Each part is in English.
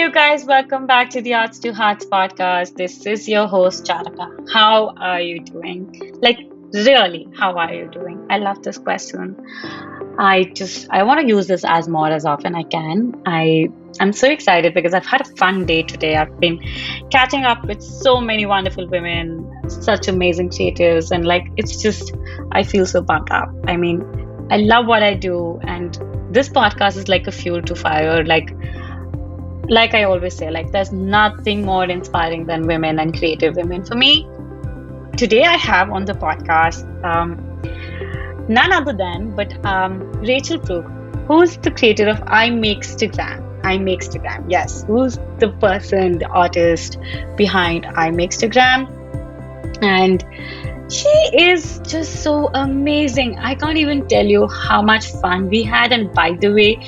you guys. Welcome back to the Arts to Hearts podcast. This is your host, Charaka. How are you doing? Like, really, how are you doing? I love this question. I want to use this as more as often I can. I'm so excited because I've had a fun day today. I've been catching up with so many wonderful women, such amazing creatives, and it's just I feel so pumped up. I mean, I love what I do, and this podcast is like a fuel to fire. Like I always say, there's nothing more inspiring than women and creative women. For me, today I have on the podcast none other than but Rachel Brook, who's the creator of I Makestagram. Yes, who's the person, the artist behind I Makestagram, and she is just so amazing. I can't even tell you how much fun we had. And by the way,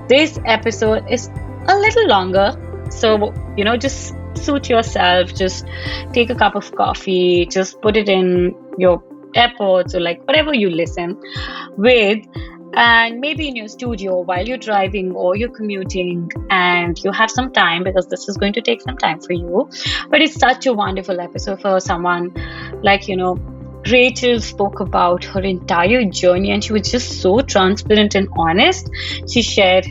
this episode is a little longer, so just suit yourself. Just take a cup of coffee, just put it in your AirPods or whatever you listen with, and maybe in your studio while you're driving or you're commuting and you have some time, because this is going to take some time for you. But it's such a wonderful episode for someone Rachel spoke about her entire journey, and she was just so transparent and honest. She shared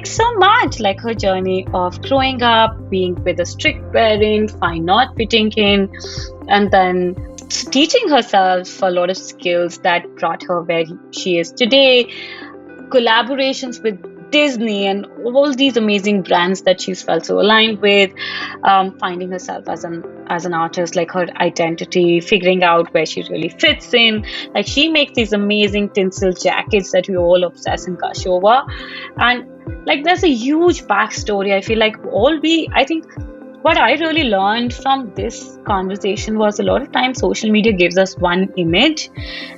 so much, her journey of growing up, being with a strict parent, not fitting in, and then teaching herself a lot of skills that brought her where she is today, collaborations with Disney and all these amazing brands that she's felt so aligned with, finding herself as an artist, her identity, figuring out where she really fits in. She makes these amazing tinsel jackets that we all obsess and gush over, and there's a huge backstory. I feel I think what I really learned from this conversation was a lot of times social media gives us one image,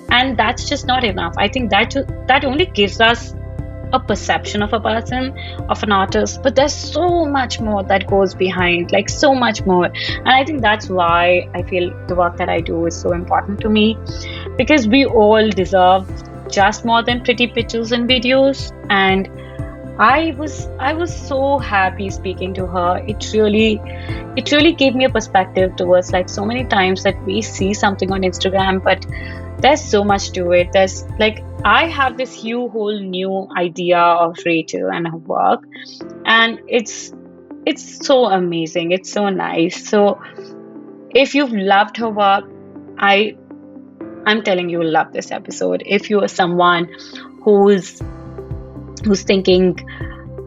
and that's just not enough. I think that only gives us a perception of a person, of an artist, but there's so much more that goes behind, so much more. And I think that's why I feel the work that I do is so important to me, because we all deserve just more than pretty pictures and videos. And I was so happy speaking to her. It really gave me a perspective towards so many times that we see something on Instagram, but there's so much to it. There's I have this whole new idea of Rachel and her work, and it's so amazing. It's so nice. So if you've loved her work, I'm telling you, you'll love this episode. If you are someone who's thinking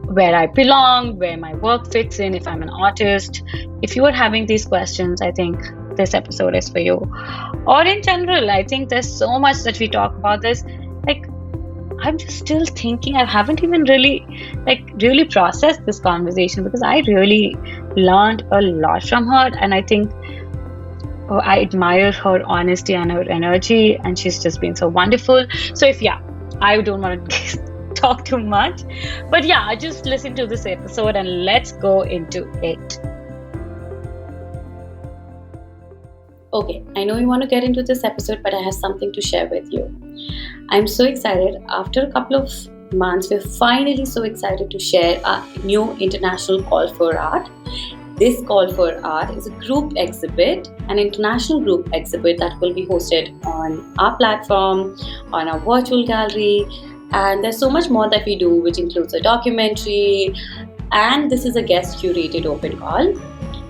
where I belong, where my work fits in, if I'm an artist, if you are having these questions, I think this episode is for you. Or in general, I think there's so much that we talk about this. I'm just still thinking. I haven't even really processed this conversation, because I really learned a lot from her, and I think I admire her honesty and her energy, and she's just been so wonderful. So I don't want to talk too much, but just listen to this episode and let's go into it. Okay, I know you want to get into this episode, but I have something to share with you. I'm so excited. After a couple of months, we're finally so excited to share our new international call for art. This call for art is a group exhibit, an international group exhibit that will be hosted on our platform, on our virtual gallery. And there's so much more that we do, which includes a documentary, and this is a guest curated open call.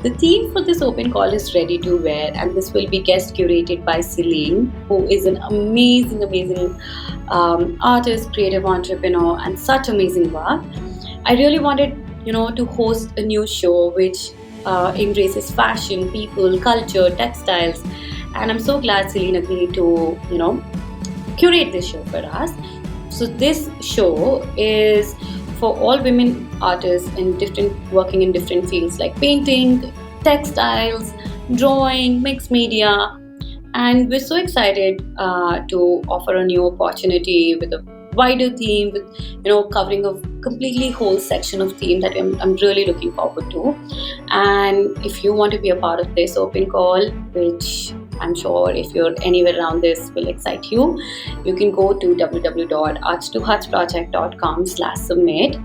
The theme for this open call is ready to wear, and this will be guest curated by Celine, who is an amazing artist, creative entrepreneur, and such amazing work. I really wanted, to host a new show which embraces fashion, people, culture, textiles, and I'm so glad Celine agreed to, curate this show for us. So this show is for all women artists working in different fields like painting, textiles, drawing, mixed media, and we're so excited to offer a new opportunity with a wider theme, with covering a completely whole section of theme that I'm really looking forward to. And if you want to be a part of this open call, which I'm sure if you're anywhere around this will excite you, you can go to www.arts2heartsproject.com/submit,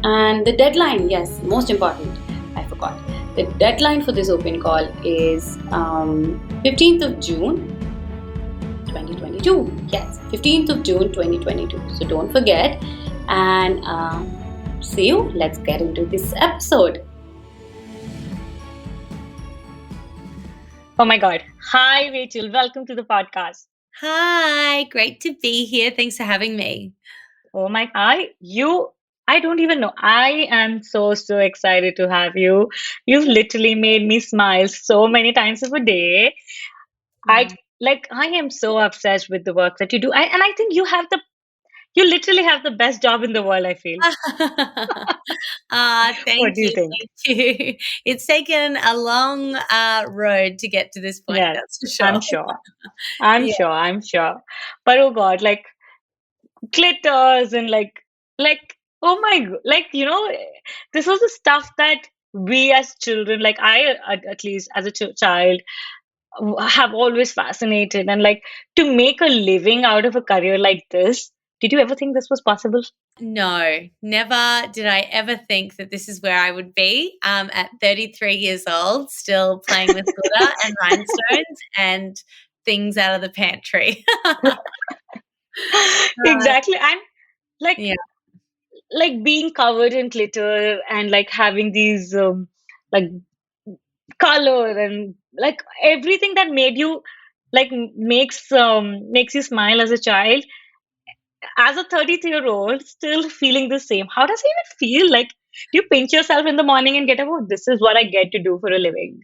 And the deadline, yes, most important, I forgot. The deadline for this open call is 15th of June 2022. Yes, 15th of June 2022. So don't forget. And see you. Let's get into this episode. Oh my God. Hi, Rachel. Welcome to the podcast. Hi, great to be here. Thanks for having me. Oh my, I don't even know. I am so excited to have you. You've literally made me smile so many times of a day. I am so obsessed with the work that you do. And I think you literally have the best job in the world, I feel. What Thank do you you. think? Thank you. It's taken a long road to get to this point, Yes, that's for sure. I'm sure. I'm Yeah. sure. I'm sure. But oh God, like glitters and oh my this was the stuff that we as children, like I at least as a child, have always fascinated, and like to make a living out of a career like this, did you ever think this was possible? No, never did I ever think that this is where I would be at 33 years old, still playing with glitter and rhinestones and things out of the pantry. Exactly. And like Yeah. like being covered in glitter and like having these like color and like everything that made you like makes you smile as a child, as a 33-year-old still feeling the same. How does it even feel? Like, do you pinch yourself in the morning and get up, oh, this is what I get to do for a living?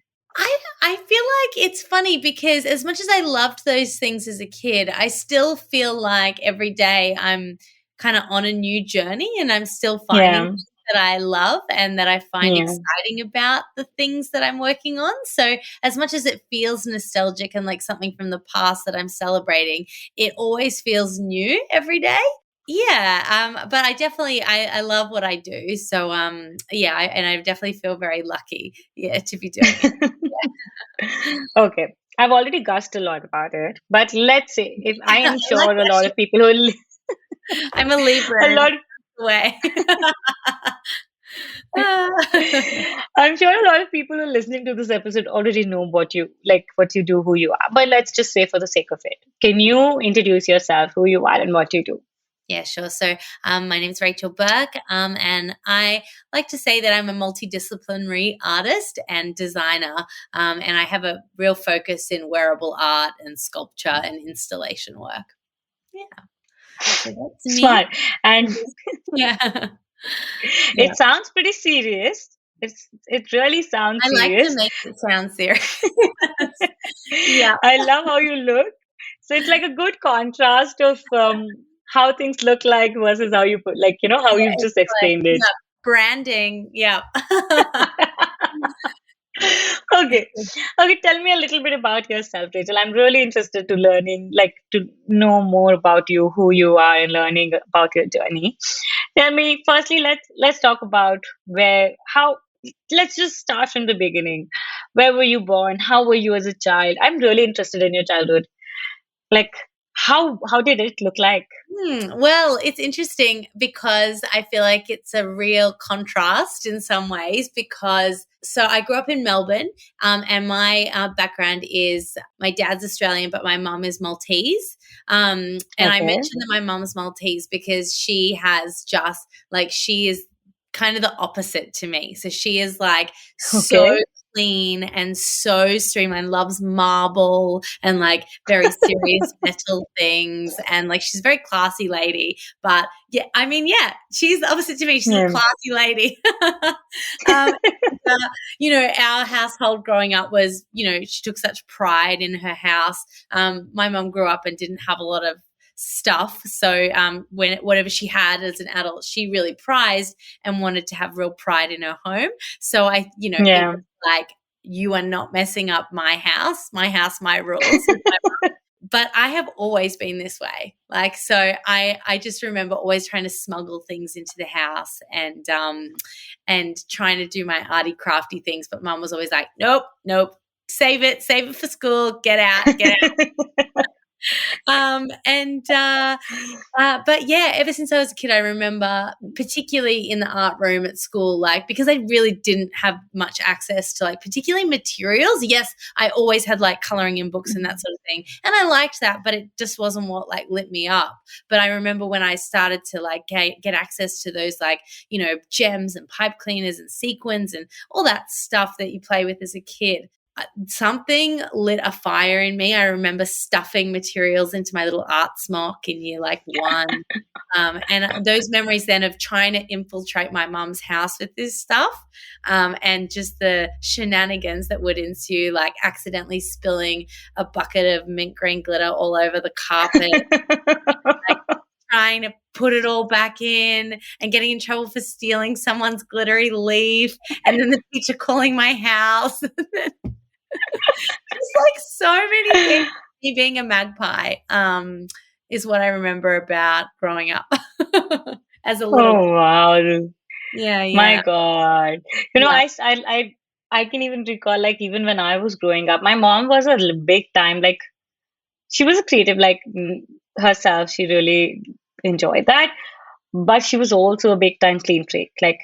I feel like it's funny because as much as I loved those things as a kid, I still feel like every day I'm kind of on a new journey and I'm still finding Yeah, things that I love and that I find yeah. exciting about the things that I'm working on. So as much as it feels nostalgic and like something from the past that I'm celebrating, it always feels new every day. Yeah, but I definitely I love what I do. So yeah, and I definitely feel very lucky, yeah, to be doing it. Okay. I've already guessed a lot about it, but let's say if I I am like sure a lot that. of people who I'm a Libra a in lot a way. Ah. I'm sure a lot of people who are listening to this episode already know what you do, who you are. But let's just say for the sake of it, can you introduce yourself, who you are and what you do? Yeah, sure. So my name is Rachel Burke, and I like to say that I'm a multidisciplinary artist and designer, and I have a real focus in wearable art and sculpture and installation work. Yeah, so that's me. Smart. And Yeah. Yeah. it sounds pretty serious. It really sounds I like to serious. make it sound serious. Yeah. I love how you look. So it's like a good contrast of how things look like versus how you put, like, how Yeah, you've it's just explained it. yeah, branding, yeah. Okay. Okay, tell me a little bit about yourself, Rachel. I'm really interested to know more about you, who you are, and learning about your journey. Tell me, firstly, let's talk about let's just start from the beginning. Where were you born? How were you as a child? I'm really interested in your childhood. Like, how did it look like? Well, it's interesting because I feel like it's a real contrast in some ways because so I grew up in Melbourne, and my background is my dad's Australian, but my mum is Maltese. And I Okay. mentioned that my mum's Maltese because she has just like she is kind of the opposite to me. So she is like so Okay. clean and so streamlined, loves marble and like very serious metal things. And like she's a very classy lady. But yeah, I mean, yeah, she's the opposite to me. She's a Yeah. classy lady. um, our household growing up was, she took such pride in her house. My mum grew up and didn't have a lot of stuff. So whatever she had as an adult, she really prized and wanted to have real pride in her home. So it Yeah. was like, you are not messing up my house, my rules. But I have always been this way. Like, so I just remember always trying to smuggle things into the house and trying to do my arty crafty things. But mum was always like, nope, save it for school, get out. And but yeah, ever since I was a kid, I remember, particularly in the art room at school, like, because I really didn't have much access to, like, particularly materials. Yes, I always had like coloring in books and that sort of thing, and I liked that, but it just wasn't what like lit me up. But I remember when I started to like get access to those, like, gems and pipe cleaners and sequins and all that stuff that you play with as a kid, something lit a fire in me. I remember stuffing materials into my little art smock in year like 1. And those memories then of trying to infiltrate my mum's house with this stuff, and just the shenanigans that would ensue, like accidentally spilling a bucket of mint green glitter all over the carpet, like trying to put it all back in and getting in trouble for stealing someone's glittery leaf, and then the teacher calling my house. Just like so many things. Me being a magpie is what I remember about growing up as a little. Oh wow. Yeah, My yeah, God. yeah. I can even recall, like, even when I was growing up, my mom was a big time, like, she was a creative, like, herself. She really enjoyed that. But she was also a big time clean freak. Like,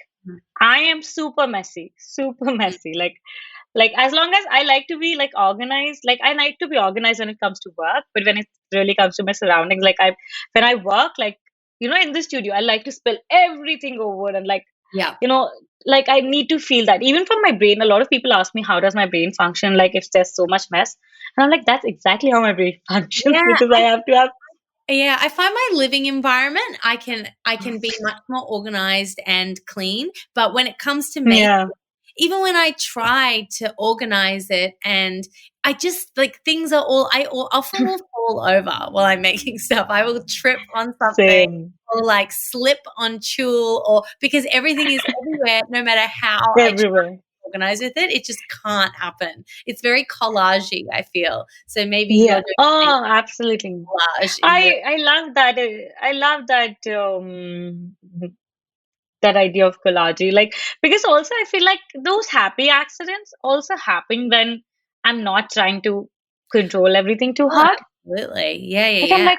I am super messy, super messy. Like as long as I like to be like organized, like I like to be organized when it comes to work, but when it really comes to my surroundings, like when I work, like, in the studio, I like to spill everything over and like, Yeah. you know, like I need to feel that. Even from my brain, a lot of people ask me how does my brain function, like if there's so much mess. And I'm like, that's exactly how my brain functions, Yeah, because I have to have. I find my living environment, I can be much more organized and clean, but when it comes to making, Yeah, even when I try to organize it, and I just like things are all I often will fall over while I'm making stuff. I will trip on something same. or like slip on tulle, or because everything is everywhere, no matter how I try to Everywhere. organize with it, it just can't happen. It's very collagey, I feel. So maybe you're Yeah. doing the Oh, absolutely. collage in your. I love that. I love that. That idea of collage, like, because also I feel like those happy accidents also happen when I'm not trying to control everything too Oh, hard. absolutely. Yeah, Like I'm yeah, like,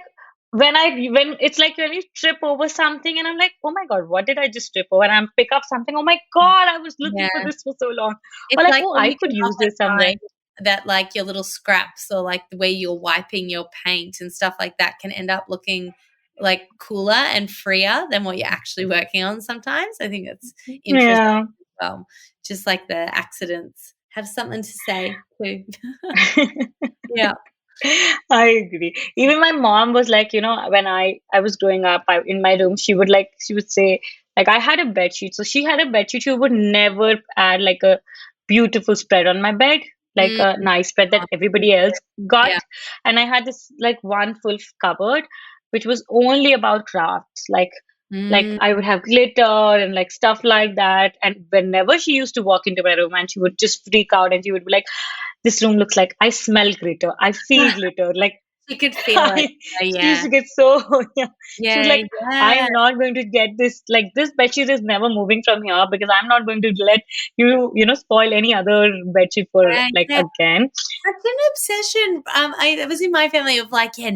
when it's like when you trip over something and I'm like, oh my God, what did I just trip over? And I pick up something, oh my God, I was yeah. looking for this for so long. Or It's like, like oh, when I you could can use often this somewhere. find that, like, your little scraps or, like, the way you're wiping your paint and stuff like that can end up looking, like, cooler and freer than what you're actually working on sometimes. I think that's interesting Yeah. as well. Just like the accidents have something to say too. Yeah. I agree. Even my mom was like, when I was growing up, in my room, she would say, like, I had a bed sheet. So she had a bed sheet. She would never add like a beautiful spread on my bed, like Mm. a nice spread that Oh, everybody else got. yeah. And I had this like one full cupboard, which was only about crafts. Like Mm. I would have glitter and like stuff like that. And whenever she used to walk into my room, and she would just freak out, and she would be like, this room looks like I smell glitter. I feel glitter. Like You could feel it. I, Oh, she used yeah. to get so, yeah. She was Yeah, like, I yeah. am not going to get this. Like this bedsheet is never moving from here because I'm not going to let spoil any other bedsheet for Yeah, like yeah. again. Such an obsession. It was in my family of like, yeah,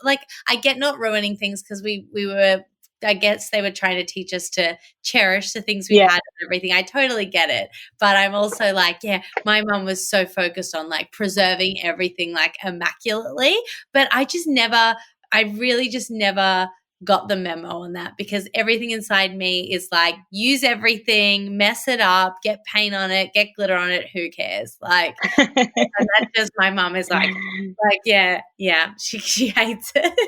like I get not ruining things because we were. I guess they were trying to teach us to cherish the things we Yeah. had and everything. I totally get it, but I'm also like, yeah, my mum was so focused on like preserving everything like immaculately, but I really just never got the memo on that because everything inside me is like use everything, mess it up, get paint on it, get glitter on it, who cares? Like, and that's just my mum is like yeah, she hates it.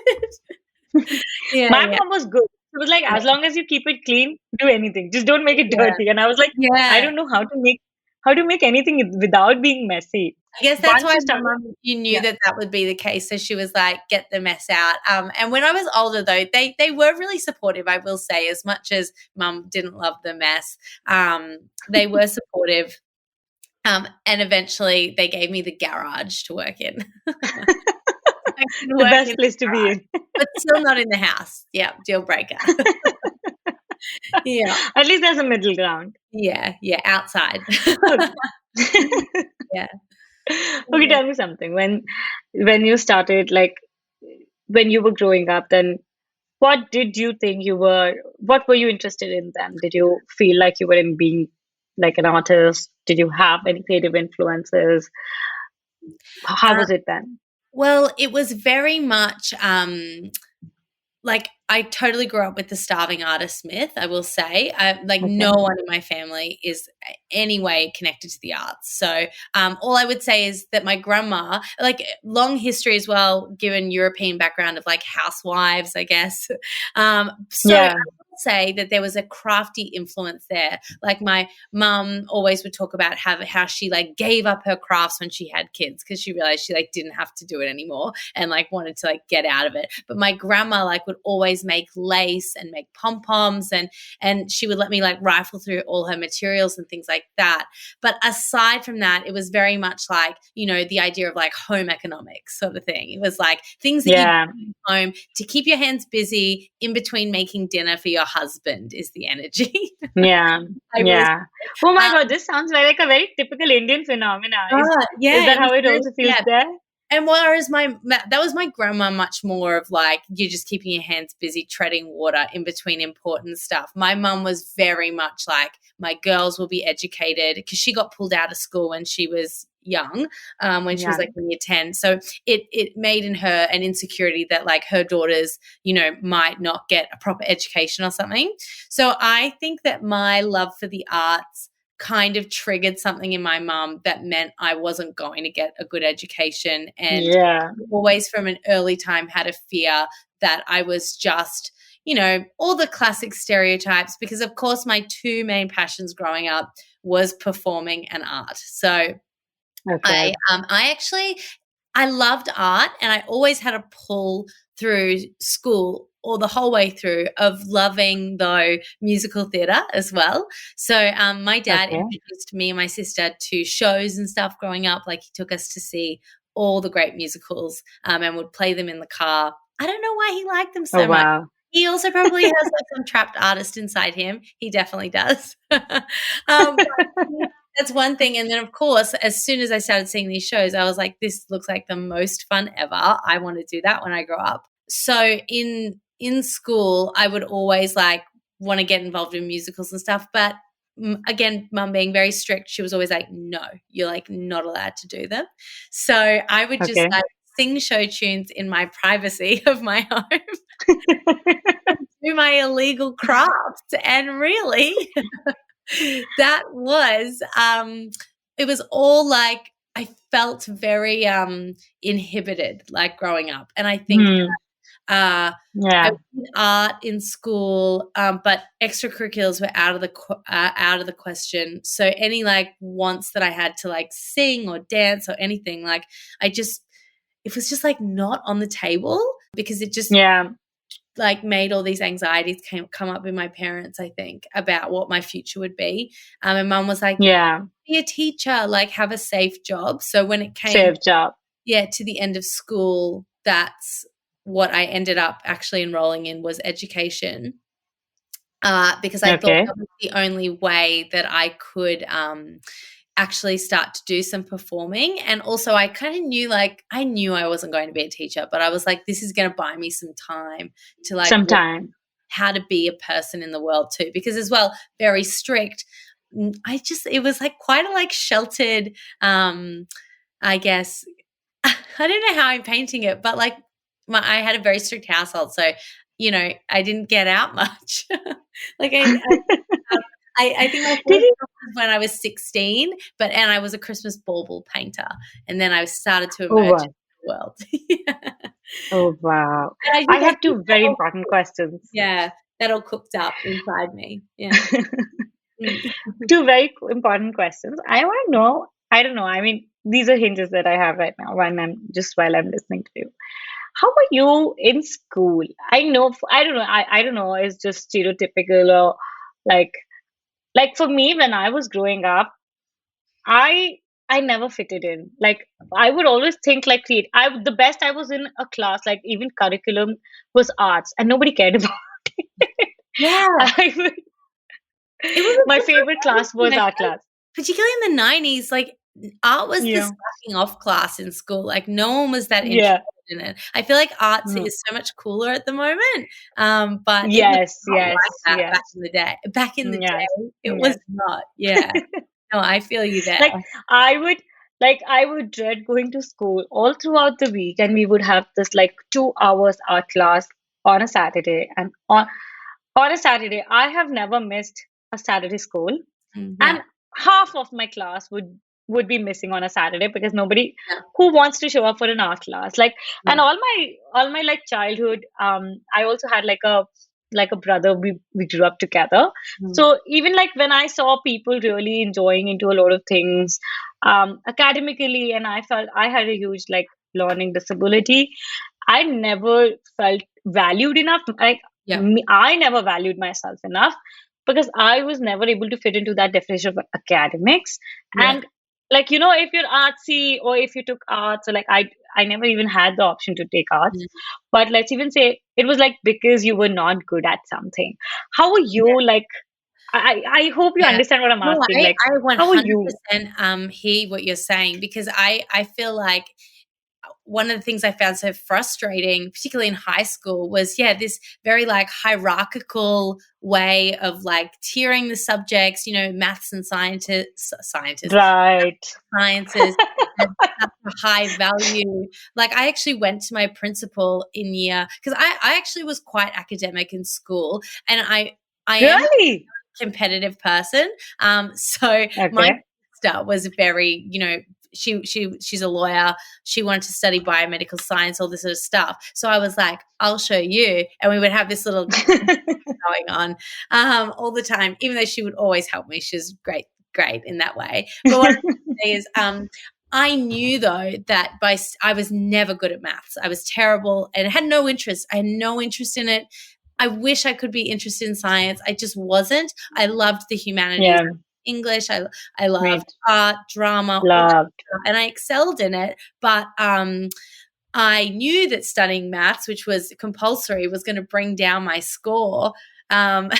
Yeah, My yeah, mom was good. She was like, as long as you keep it clean, do anything. Just don't make it yeah, dirty. And I was like, I yeah. don't know how to make anything without being messy. I guess that's Once why you my start, mum, you knew yeah. that that would be the case, so she was like, "Get the mess out." And when I was older, though, they were really supportive. I will say, as much as mum didn't love the mess, they were supportive. And eventually, they gave me the garage to work in. I can The work best in place the to be garage, in. but still not in the house. Yeah, deal breaker. Yeah, At least there's a middle ground. yeah, yeah. Outside. Okay. Yeah. Okay, tell me something. When you started, like, when you were growing up, then what did you think what were you interested in then? Did you feel like you were in being like an artist? Did you have any creative influences? How Uh, was it then? well, it was very much like I totally grew up with the starving artist myth, I will say. Like no Okay. one in my family is any way connected to the arts. So all I would say is that my grandma, like long history as well, given European background of like housewives, I guess. So I Yeah. would say that there was a crafty influence there. Like my mum always would talk about how she like gave up her crafts when she had kids because she realized she like didn't have to do it anymore and like wanted to like get out of it. But my grandma like would always make lace and make pom-poms and she would let me like rifle through all her materials and things like that. But aside from that, it was very much like, you know, the idea of like home economics sort of thing. It was like things that you Yeah. do at home to keep your hands busy in between making dinner for your husband is the energy. Yeah. I will Yeah. Oh my um, God, this sounds like a very typical Indian phenomena. Is yeah, that it was how it very, also feels yeah. there? And whereas that was my grandma, much more of like you're just keeping your hands busy treading water in between important stuff. My mum was very much like my girls will be educated because she got pulled out of school when she was young, when she was Yeah. like in year 10. So it made in her an insecurity that like her daughters, you know, might not get a proper education or something. So I think that my love for the arts kind of triggered something in my mum that meant I wasn't going to get a good education and Yeah. always from an early time had a fear that I was just, you know, all the classic stereotypes because of course my two main passions growing up was performing and art. So Okay. I loved art and I always had a pull through school or the whole way through of loving though musical theatre as well. So my dad Okay. introduced me and my sister to shows and stuff growing up. Like he took us to see all the great musicals and would play them in the car. I don't know why he liked them Oh so much. wow. He also probably has like some trapped artist inside him. He definitely does. But that's one thing. And then, of course, as soon as I started seeing these shows, I was like, this looks like the most fun ever. I want to do that when I grow up. So in school, I would always like want to get involved in musicals and stuff. But again, mum being very strict, she was always like, no, you're like not allowed to do them. So I would just Okay. like sing show tunes in my privacy of my home, do my illegal craft. And really, that was it was all like I felt very inhibited like growing up. And I think Hmm. I Yeah. did art in school, but extracurriculars were out of the question. So any like wants that I had to like sing or dance or anything, like it was just like not on the table because it just Yeah. like made all these anxieties come up with my parents, I think, about what my future would be. And mum was like, Yeah. be a teacher, like have a safe job. So when it came, Safe job. yeah, to the end of school, that's what I ended up actually enrolling in was education. Because I thought Okay. that was the only way that I could actually start to do some performing. And also I kind of knew like I knew I wasn't going to be a teacher, but I was like, this is going to buy me some time to like learn Sometime. how to be a person in the world too. Because as well, very strict. It was like quite a like sheltered, I guess, I don't know how I'm painting it, but like I had a very strict household. So, you know, I didn't get out much. Like I think my Did first you? job was when I was 16, and I was a Christmas bauble painter, and then I started to Oh emerge wow. into the world. Yeah. Oh wow. And I I have think two very important questions. that all cooked up inside me. Yeah. Mm. Two very important questions. I want to know. I don't know. I mean, these are hinges that I have right now while I'm listening to you. How were you in school? I know. I don't know. I don't know. It's just stereotypical or like for me when I was growing up, I I never fitted in. Like I would always think like create. The best I was in a class, like even curriculum was arts, and nobody cared about it. Yeah. I would, It was a my different favorite world, class and was I art feel like class. particularly in the 90s, like art was the Yeah, slacking off class in school. Like no one was that interested yeah, in it. I feel like arts Mm. is so much cooler at the moment, but it was Yes, not like yes, that back yes, in the day. Back in the yes, day, it was yes. not. Yeah. No, I feel you there. Like I would I would dread going to school all throughout the week, and we would have this like 2 hours art class on a Saturday. And on a Saturday, I have never missed a Saturday school, Yeah, and half of my class would be missing on a Saturday because nobody yeah, who wants to show up for an art class. Like, and yeah. all my like childhood, I also had like a brother. We grew up together. Mm, So even like when I saw people really enjoying into a lot of things academically, and I felt I had a huge like learning disability, I never felt valued enough. Like yeah, I never valued myself enough because I was never able to fit into that definition of academics. yeah. And like, if you're artsy or if you took arts, or like I never even had the option to take arts. Mm. But let's even say it was like because you were not good at something. How are you like? I hope you Yeah. understand what I'm No, asking. Like, I how are you? 100% hear what you're saying, because I feel like one of the things I found so frustrating, particularly in high school, was this very like hierarchical way of like tiering the subjects, maths and Right. sciences had such a high value. Like I actually went to my principal in year, because I actually was quite academic in school, and I am Really? competitive person. So my Okay. sister was very, she's a lawyer. She wanted to study biomedical science, all this sort of stuff. So I was like, I'll show you. And we would have this little going on all the time, even though she would always help me. She was great in that way. But what I say is, I knew though that I was never good at maths. I was terrible and had no interest. I had no interest in it. I wish I could be interested in science. I just wasn't. I loved the humanities, Yeah. English. I loved Right. art, drama, all that Loved. stuff, and I excelled in it. But I knew that studying maths, which was compulsory, was going to bring down my score. Um,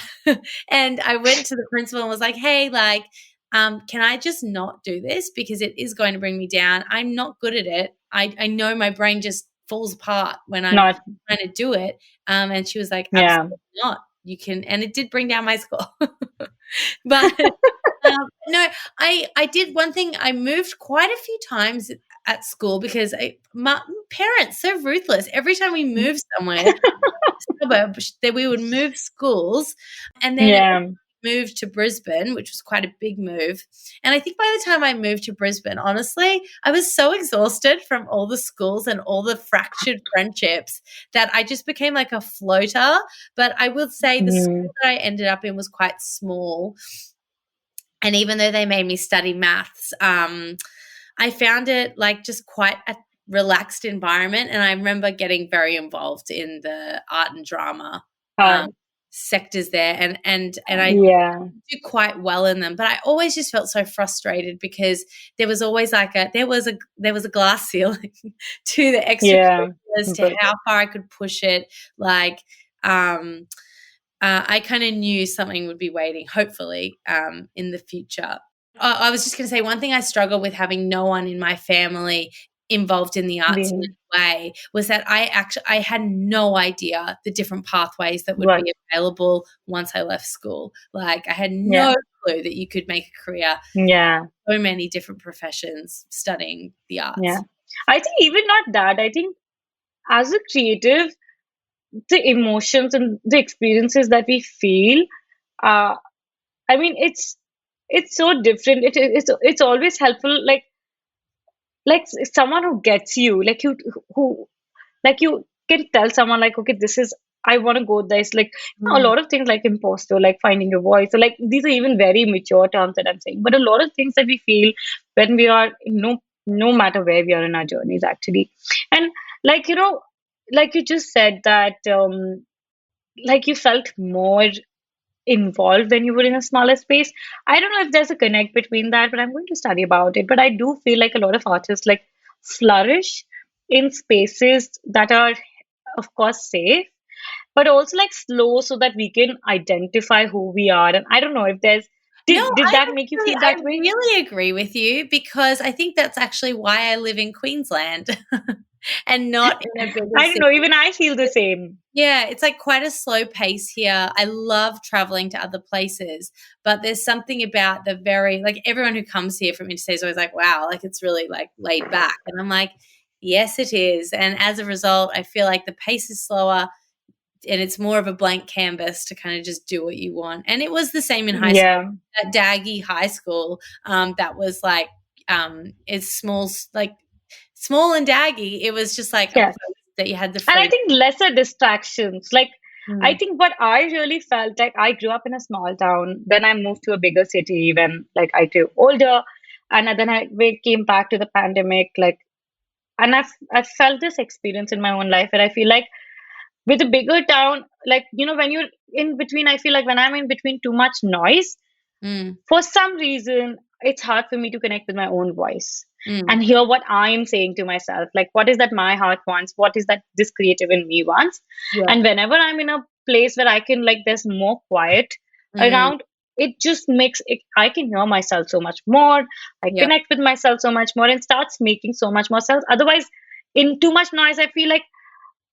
and I went to the principal and was like, "Hey, like, can I just not do this because it is going to bring me down? I'm not good at it. I know my brain just falls apart when I'm Not. trying to do it." And she was like, Yeah. "Absolutely not. You can," and it did bring down my score. But no, I did one thing. I moved quite a few times at school because my parents so ruthless. Every time we moved somewhere, suburb, that we would move schools, and then it Yeah. moved to Brisbane, which was quite a big move. And I think by the time I moved to Brisbane, honestly, I was so exhausted from all the schools and all the fractured friendships that I just became like a floater. But I will say the Mm. school that I ended up in was quite small. And even though they made me study maths, I found it like just quite a relaxed environment. And I remember getting very involved in the art and drama Uh, sectors there, and I yeah. do quite well in them. But I always just felt so frustrated because there was always like there was a glass ceiling to the Yeah. extracurriculars, to But how far I could push it. Like I kind of knew something would be waiting, hopefully, in the future. I was just going to say, one thing I struggle with, having no one in my family involved in the arts in being any way, was that I had no idea the different pathways that would what? be available once I left school. Like I had Yeah. no clue that you could make a career Yeah. in so many different professions studying the Yeah. arts. I think even not that. I think as a creative, the emotions and the experiences that we feel, uh, I mean, it's so different. It's always helpful. Like someone who gets you, like you who like you can tell someone like, okay, this is I want to go this, like a Mm. lot of things like imposter, like finding your voice. So like these are even very mature terms that I'm saying, but a lot of things that we feel when we are no matter where we are in our journeys actually. And like like you just said that like you felt more involved when you were in a smaller space. I don't know if there's a connect between that, but I'm going to study about it. But I do feel like a lot of artists like flourish in spaces that are, of course, safe, but also like slow so that we can identify who we are. And I don't know if there's No, did that make you feel I that way? really agree with you, because I think that's actually why I live in Queensland. and not in a bigger I don't city. know. Even I feel the same. Yeah, it's like quite a slow pace here. I love traveling to other places, but there's something about the very, like, everyone who comes here from interstate is always like, wow, like it's really like laid back. And I'm like, yes, it is. And as a result, I feel like the pace is slower and it's more of a blank canvas to kind of just do what you want. And it was the same in high school. Yeah. At Daggy High School, that was like, it's small, like small and daggy. It was just like a Yeah. place that you had the And I freedom. think lesser distractions. Like, I Mm. think what I really felt like I grew up in a small town, then I moved to a bigger city when like I grew older, and then we came back to the pandemic. Like, and I've felt this experience in my own life where I feel like with a bigger town, like when you're in between, I feel like when I'm in between too much noise, Mm. for some reason it's hard for me to connect with my own voice Mm. and hear what I am saying to myself, like what is that my heart wants, what is that this creative in me wants. Yeah. And whenever I'm in a place where I can, like, there's more quiet Mm. around, it just makes it, I can hear myself so much more, I Yep. connect with myself so much more and starts making so much more sense. Otherwise, in too much noise, I feel like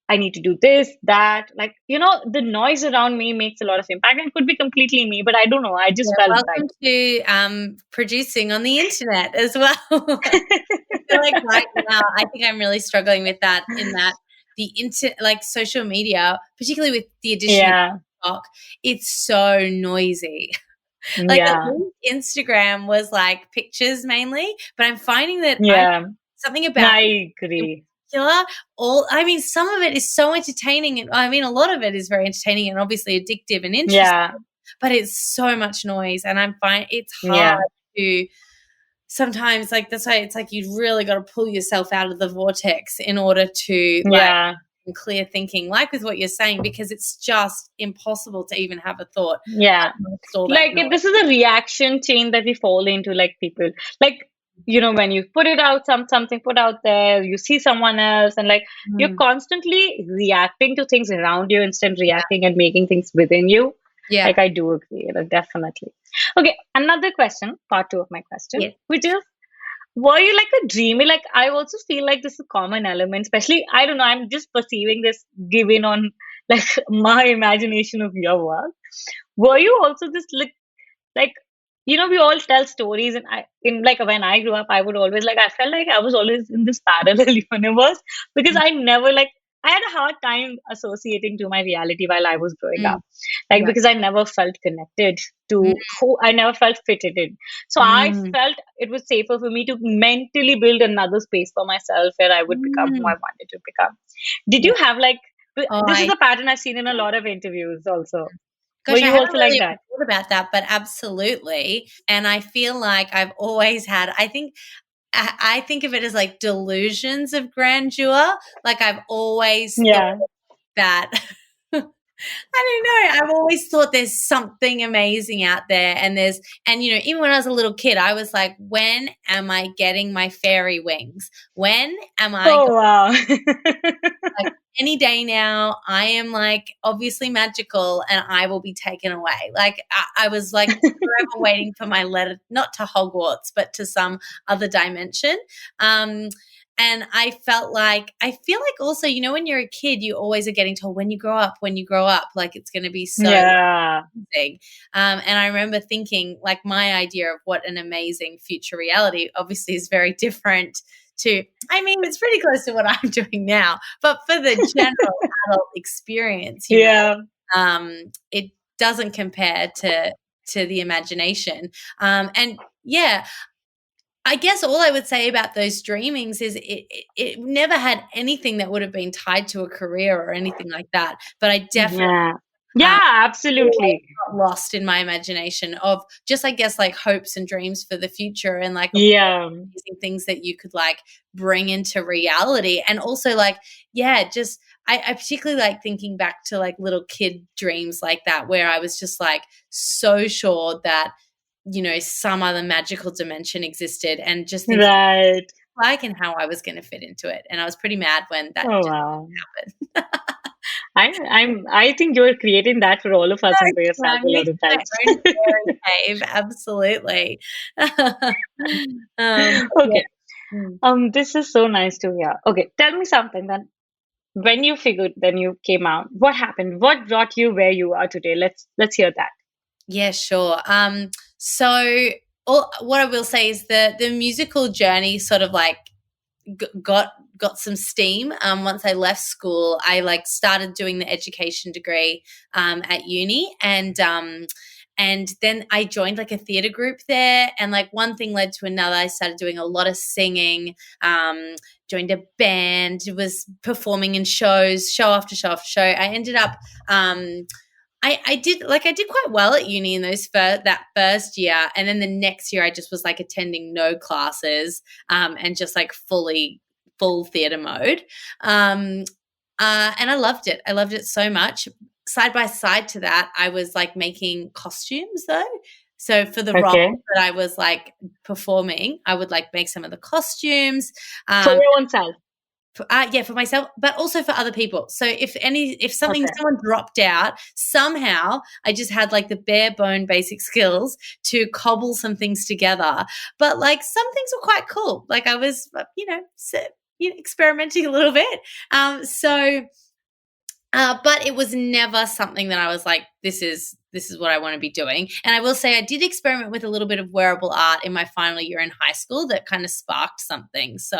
I need to do this, that, like, the noise around me makes a lot of impact, and could be completely me, but I don't know. I just Yeah, felt like, welcome to producing on the internet as well. I feel like right now, I think I'm really struggling with that. In that like social media, particularly with the addition of yeah, TikTok, it's so noisy. Like at yeah, least Instagram was like pictures mainly, but I'm finding that yeah. something No, about I agree. particular, I mean, some of it is so entertaining, and I mean, a lot of it is very entertaining and obviously addictive and interesting, Yeah, but it's so much noise, and I'm finding it's hard yeah, to sometimes, like, that's why it's like you've really got to pull yourself out of the vortex in order to like yeah, clear thinking, like with what you're saying, because it's just impossible to even have a thought yeah. amongst all that Like, noise. this is a reaction chain that we fall into, like people. Like, when you put it out, something put out there, you see someone else, and like you're Mm. constantly reacting to things around you instead of reacting and making things within you. Yeah. Like, I do agree, like, definitely. Okay, another question, part two of my question, Yeah. which is, were you like a dreamer? Like, I also feel like this is a common element, especially, I don't know, I'm just perceiving this given on like my imagination of your work. Were you also this like we all tell stories, and in like when I grew up, I would always, like, I felt like I was always in this parallel universe, because I never, like, I had a hard time associating to my reality while I was growing Mm. up, like, Right. because I never felt connected Mm. to who, I never felt fitted in. So I Mm. felt it was safer for me to mentally build another space for myself where I would become who I Mm. wanted to become. Did Yeah. you have like Oh, this is a pattern I've seen in a lot of interviews also. Were gosh, I you haven't also like really that? thought about that, but absolutely. And I feel like I've always had, I think of it as like delusions of grandeur. Like I've always thought Yeah. that I don't know. I've always thought there's something amazing out there, and even when I was a little kid, I was like, when am I getting my fairy wings? When am I Oh wow. like any day now? I am like obviously magical, and I will be taken away. Like I was like forever waiting for my letter, not to Hogwarts, but to some other dimension. And I feel like also, when you're a kid, you always are getting told when you grow up, like it's going to be so Yeah. amazing. And I remember thinking, like, my idea of what an amazing future reality obviously is very different to, I mean, it's pretty close to what I'm doing now, but for the general adult experience, Yeah. it doesn't compare to the imagination. And yeah, I guess all I would say about those dreamings is it never had anything that would have been tied to a career or anything like that. But I definitely Yeah. Yeah, always absolutely. got lost in my imagination of just, I guess, like hopes and dreams for the future, and like of Yeah. amazing things that you could like bring into reality. And also like, yeah, just I particularly like thinking back to like little kid dreams like that, where I was just like so sure that some other magical dimension existed, and just thinking Right. like and how I was going to fit into it. And I was pretty mad when that Oh just wow. happened. I think you're creating that for all of us and for yourself I'm a lot making of my times. own fairy cave, absolutely. Okay. Yeah. This is so nice to hear. Okay, tell me something then. When you figured, then you came out. What happened? What brought you where you are today? Let's hear that. Yeah, sure. So what I will say is the musical journey sort of like got some steam. Once I left school, I like started doing the education degree at uni, and then I joined like a theater group there, and like one thing led to another. I started doing a lot of singing. Joined a band, was performing in shows, show after show after show. I ended up I did quite well at uni in that first year, and then the next year I just was like attending no classes and just like full theater mode, and I loved it. I loved it so much. Side by side to that, I was like making costumes though. So for the role Okay. that I was like performing, I would like make some of the costumes. For your own self. Yeah, for myself, but also for other people. So if Okay. someone dropped out, somehow I just had like the bare bone basic skills to cobble some things together. But like some things were quite cool. Like I was, experimenting a little bit. But it was never something that I was like, this is what I want to be doing. And I will say I did experiment with a little bit of wearable art in my final year in high school that kind of sparked something. So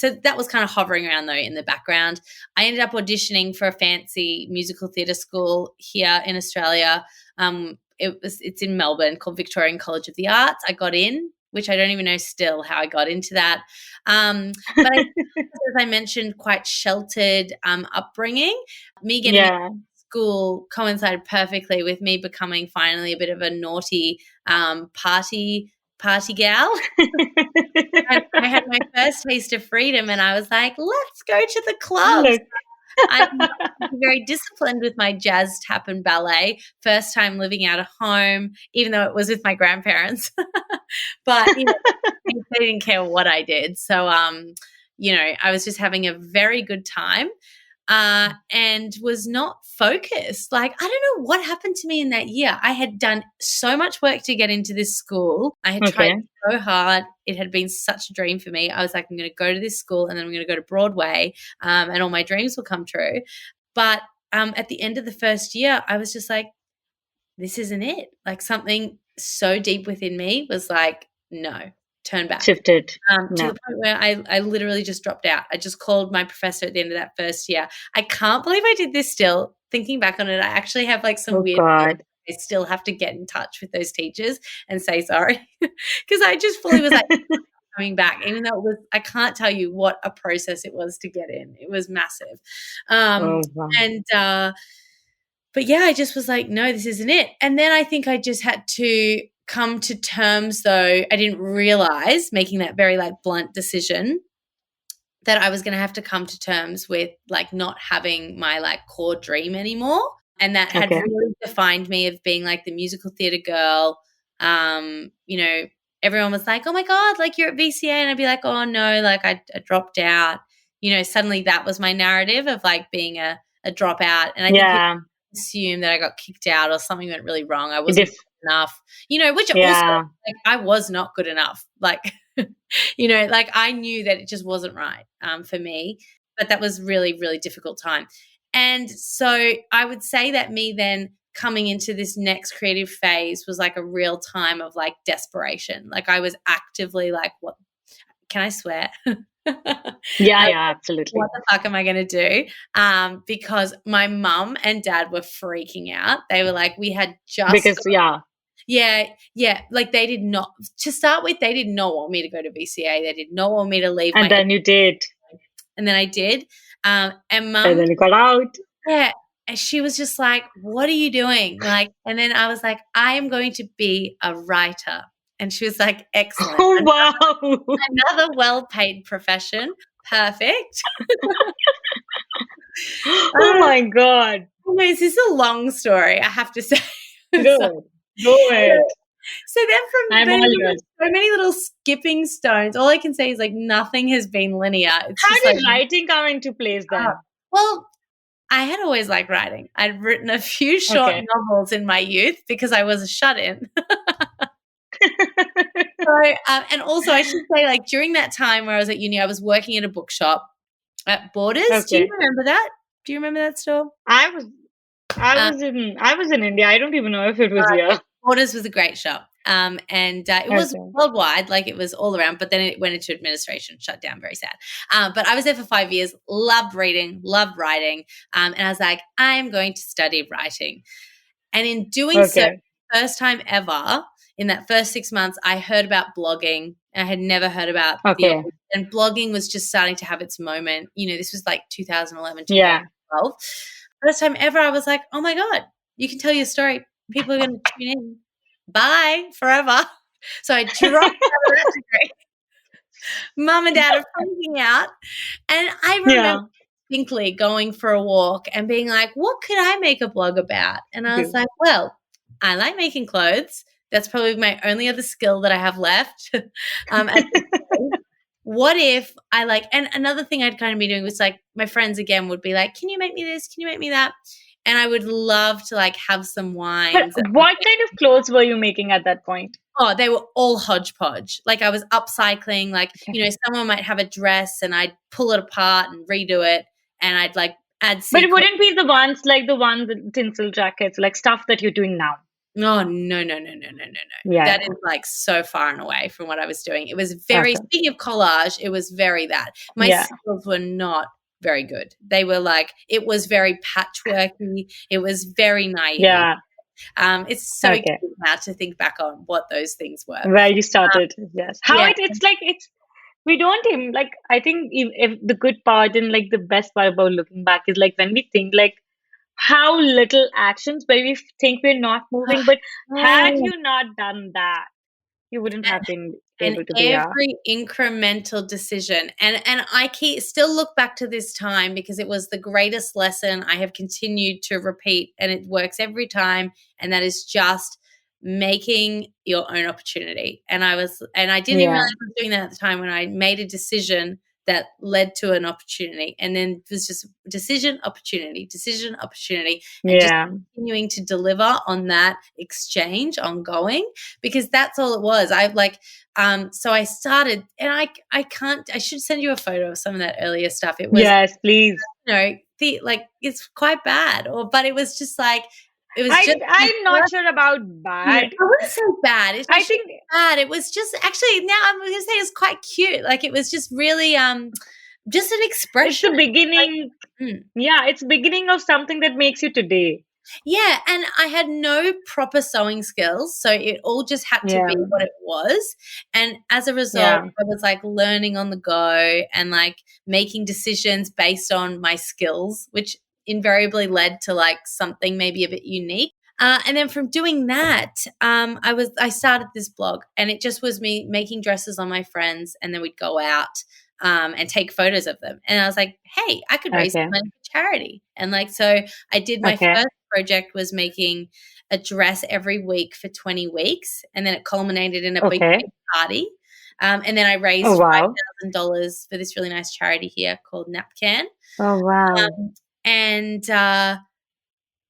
that was kind of hovering around though in the background. I ended up auditioning for a fancy musical theatre school here in Australia. It's in Melbourne called Victorian College of the Arts. I got in, which I don't even know still how I got into that. But as I mentioned, quite sheltered upbringing. Me getting into school coincided perfectly with me becoming finally a bit of a naughty party gal. And I had my first taste of freedom, and I was like, let's go to the clubs. Look. I'm very disciplined with my jazz, tap, and ballet. First time living out of home, even though it was with my grandparents. But they didn't care what I did. So, I was just having a very good time and was not focused. Like, I don't know what happened to me in that year. I had done so much work to get into this school. I had tried so hard. It had been such a dream for me. I was like, I'm going to go to this school and then I'm going to go to Broadway and all my dreams will come true. But at the end of the first year, I was just like, this isn't it. Like something so deep within me was like, no, turn back. Shifted. To the point where I literally just dropped out. I just called my professor at the end of that first year. I can't believe I did this still. Thinking back on it, I actually have like some weird God. I still have to get in touch with those teachers and say sorry because I just fully was like coming back, even though it was, I can't tell you what a process it was to get in. It was massive. Wow. But yeah, I just was like, no, this isn't it. And then I think I just had to come to terms, though I didn't realize, making that very like blunt decision, that I was going to have to come to terms with like not having my like core dream anymore. And that had really defined me of being like the musical theatre girl. Everyone was like, oh my God, like you're at VCA. And I'd be like, oh no, like I dropped out. Suddenly that was my narrative of like being a dropout. And I think people assume that I got kicked out or something went really wrong. I wasn't good enough, which also like, I was not good enough. Like, like I knew that it just wasn't right for me, but that was really, really difficult time. And so I would say that me then coming into this next creative phase was like a real time of like desperation. Like I was actively like, what can I swear? Yeah, absolutely. What the fuck am I going to do? Because my mum and dad were freaking out. They were like, we had just Yeah, like they did not, to start with, they did not want me to go to VCA. They did not want me to leave. And then you did. And then I did. And Mum. And then you got out. Yeah. And she was just like, what are you doing? Like, and then I was like, I am going to be a writer. And she was like, excellent. Oh, wow. Another well-paid profession. Perfect. Oh, my God. Anyways, this is a long story, I have to say. Go ahead. So then from so many little skipping stones, all I can say is like nothing has been linear. It's How just did like, writing come into place then? Well, I had always liked writing. I'd written a few short novels in my youth because I was a shut-in. So, and also I should say, like, during that time where I was at uni, I was working at a bookshop at Borders. Do you Okay. remember that? Do you remember that store? I was Uh, I was in India. I don't even know if it was here. Borders was a great shop. And it was Okay. worldwide, like it was all around, but then it went into administration, shut down, very sad. But I was there for 5 years, loved reading, loved writing. And I was like, I'm going to study writing. And in doing so, Okay. first time ever, in that first 6 months, I heard about blogging. I had never heard about Okay. and blogging was just starting to have its moment. You know, this was like 2011, Yeah. 2012. First time ever, I was like, oh my God, you can tell your story. People are going to tune in. Bye forever. So I dropped out of that degree. Mum and Dad are freaking out. And I remember Yeah. distinctly going for a walk and being like, what could I make a blog about? And I was like, well, I like making clothes. That's probably my only other skill that I have left. At this point. What if I like, and another thing I'd kind of be doing was like, my friends again would be like, can you make me this? Can you make me that? And I would love to like have some But wines. what kind of clothes were you making at that point? Oh, they were all hodgepodge. Like I was upcycling, like, Okay. you know, someone might have a dress and I'd pull it apart and redo it and I'd like add But it sequins. wouldn't be the tinsel jackets, like stuff that you're doing now. No, no. Yeah. That is like so far and away from what I was doing. It was very, Okay. speaking of collage, it was very that. My Yeah. skills were not very good. They were like, it was very patchworky. It was very naive. Yeah. It's so Okay. cute now to think back on what those things were. Where you started. Yes. How Yeah. it's like it's we don't even like I think if the good part and like the best part about looking back is like when we think like how little actions where we think we're not moving, but had Oh. you not done that, you wouldn't have been And able to be here. every incremental decision, and I still look back to this time because it was the greatest lesson I have continued to repeat, and it works every time, and that is just making your own opportunity. And I didn't even Yeah. realize I was doing that at the time when I made a decision that led to an opportunity, and then it was just decision, opportunity, and just Yeah. continuing to deliver on that exchange ongoing, because that's all it was. So I started, and I should send you a photo of some of that earlier stuff. It was, Yes, please. you know, it's quite bad, but it was just like, it was just, I'm not sure about I bad. wouldn't say bad. It's I not think bad. It was just, actually, now I'm going to say it's quite cute. Like it was just really, just an it's expression. the beginning. Mm. Yeah, it's beginning of something that makes you today. Yeah, and I had no proper sewing skills, so it all just had to Yeah. be what it was. And as a result, Yeah. I was like learning on the go and like making decisions based on my skills, which invariably led to like something maybe a bit unique. And then from doing that, I started this blog, and it just was me making dresses on my friends, and then we'd go out and take photos of them. And I was like, hey, I could raise Okay. money for charity. And like, so I did my Okay. first project was making a dress every week for 20 weeks. And then it culminated in a big Okay. party. And then I raised Oh wow. $5,000 for this really nice charity here called Napcan. Oh wow. And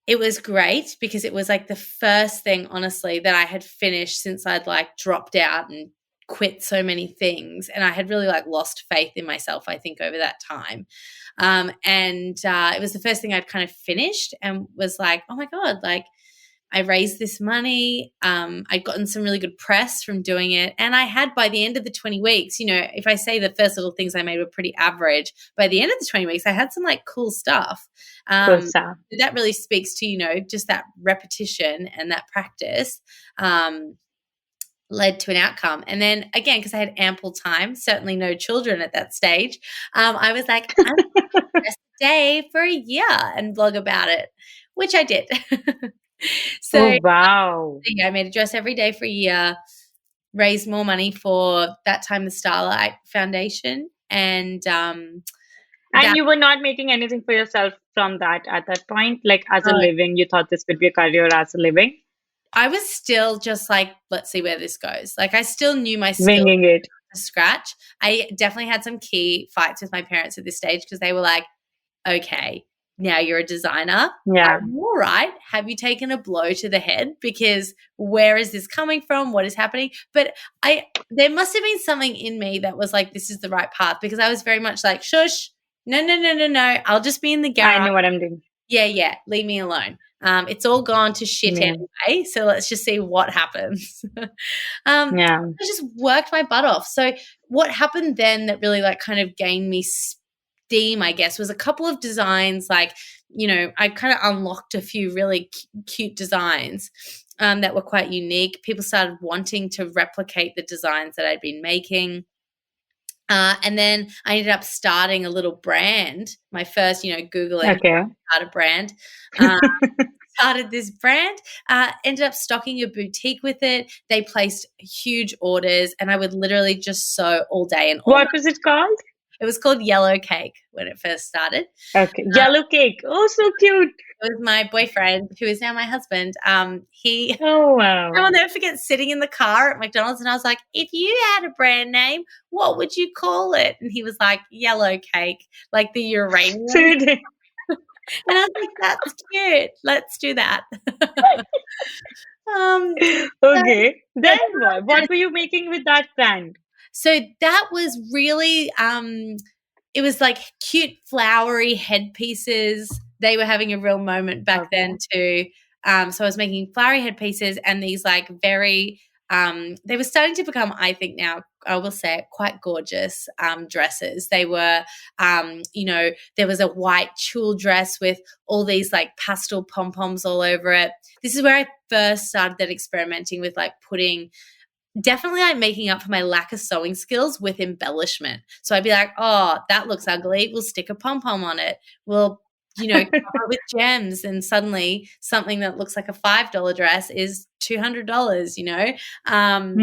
it was great because it was like the first thing, honestly, that I had finished since I'd like dropped out and quit so many things. And I had really like lost faith in myself, I think, over that time. It was the first thing I'd kind of finished and was like, oh my God, like I raised this money. I'd gotten some really good press from doing it. And I had, by the end of the 20 weeks, you know, if I say the first little things I made were pretty average, by the end of the 20 weeks, I had some like cool stuff. Cool stuff. That really speaks to, you know, just that repetition and that practice led to an outcome. And then again, because I had ample time, certainly no children at that stage, I was like, I'm going to dress a day for a year and blog about it, which I did. So Oh wow. I made a dress every day for a year, raised more money for that time the Starlight Foundation, and you were not making anything for yourself from that at that point, like as a Oh. living. You thought this could be a career as a living. I was still just like, let's see where this goes. Like I still knew my skills Winging it. from scratch. I definitely had some key fights with my parents at this stage because they were like, okay, now you're a designer. Yeah. I'm all right. Have you taken a blow to the head? Because where is this coming from? What is happening? But there must have been something in me that was like, this is the right path, because I was very much like, shush, no, no, no, no, no. I'll just be in the I garage. know what I'm doing. Yeah, leave me alone. It's all gone to shit Yeah. anyway, so let's just see what happens. Yeah. I just worked my butt off. So what happened then that really like kind of gained me steam, I guess, was a couple of designs. Like, you know, I kind of unlocked a few really cute designs that were quite unique. People started wanting to replicate the designs that I'd been making. And then I ended up starting a little brand, my first, you know, Googling Okay. start a brand. Started this brand, ended up stocking a boutique with it. They placed huge orders, and I would literally just sew all day and all What night. was it called? It was called Yellow Cake when it first started. Okay. Yellow cake. Oh, so cute. It was my boyfriend, who is now my husband. Oh, wow. I'll never forget sitting in the car at McDonald's, and I was like, if you had a brand name, what would you call it? And he was like, Yellow Cake, like the uranium. So you did. And I was like, that's cute. Let's do that. Okay. Then what were you making with that brand? So that was really it was like cute flowery headpieces. They were having a real moment back then too. So I was making flowery headpieces and these like very they were starting to become, I think now, I will say it, quite gorgeous dresses. They were, you know, there was a white tulle dress with all these like pastel pom-poms all over it. This is where I first started that experimenting with like putting, definitely like making up for my lack of sewing skills with embellishment. So I'd be like, oh, that looks ugly. We'll stick a pom-pom on it. We'll, you know, cover it with gems, and suddenly something that looks like a $5 dress is $200, you know?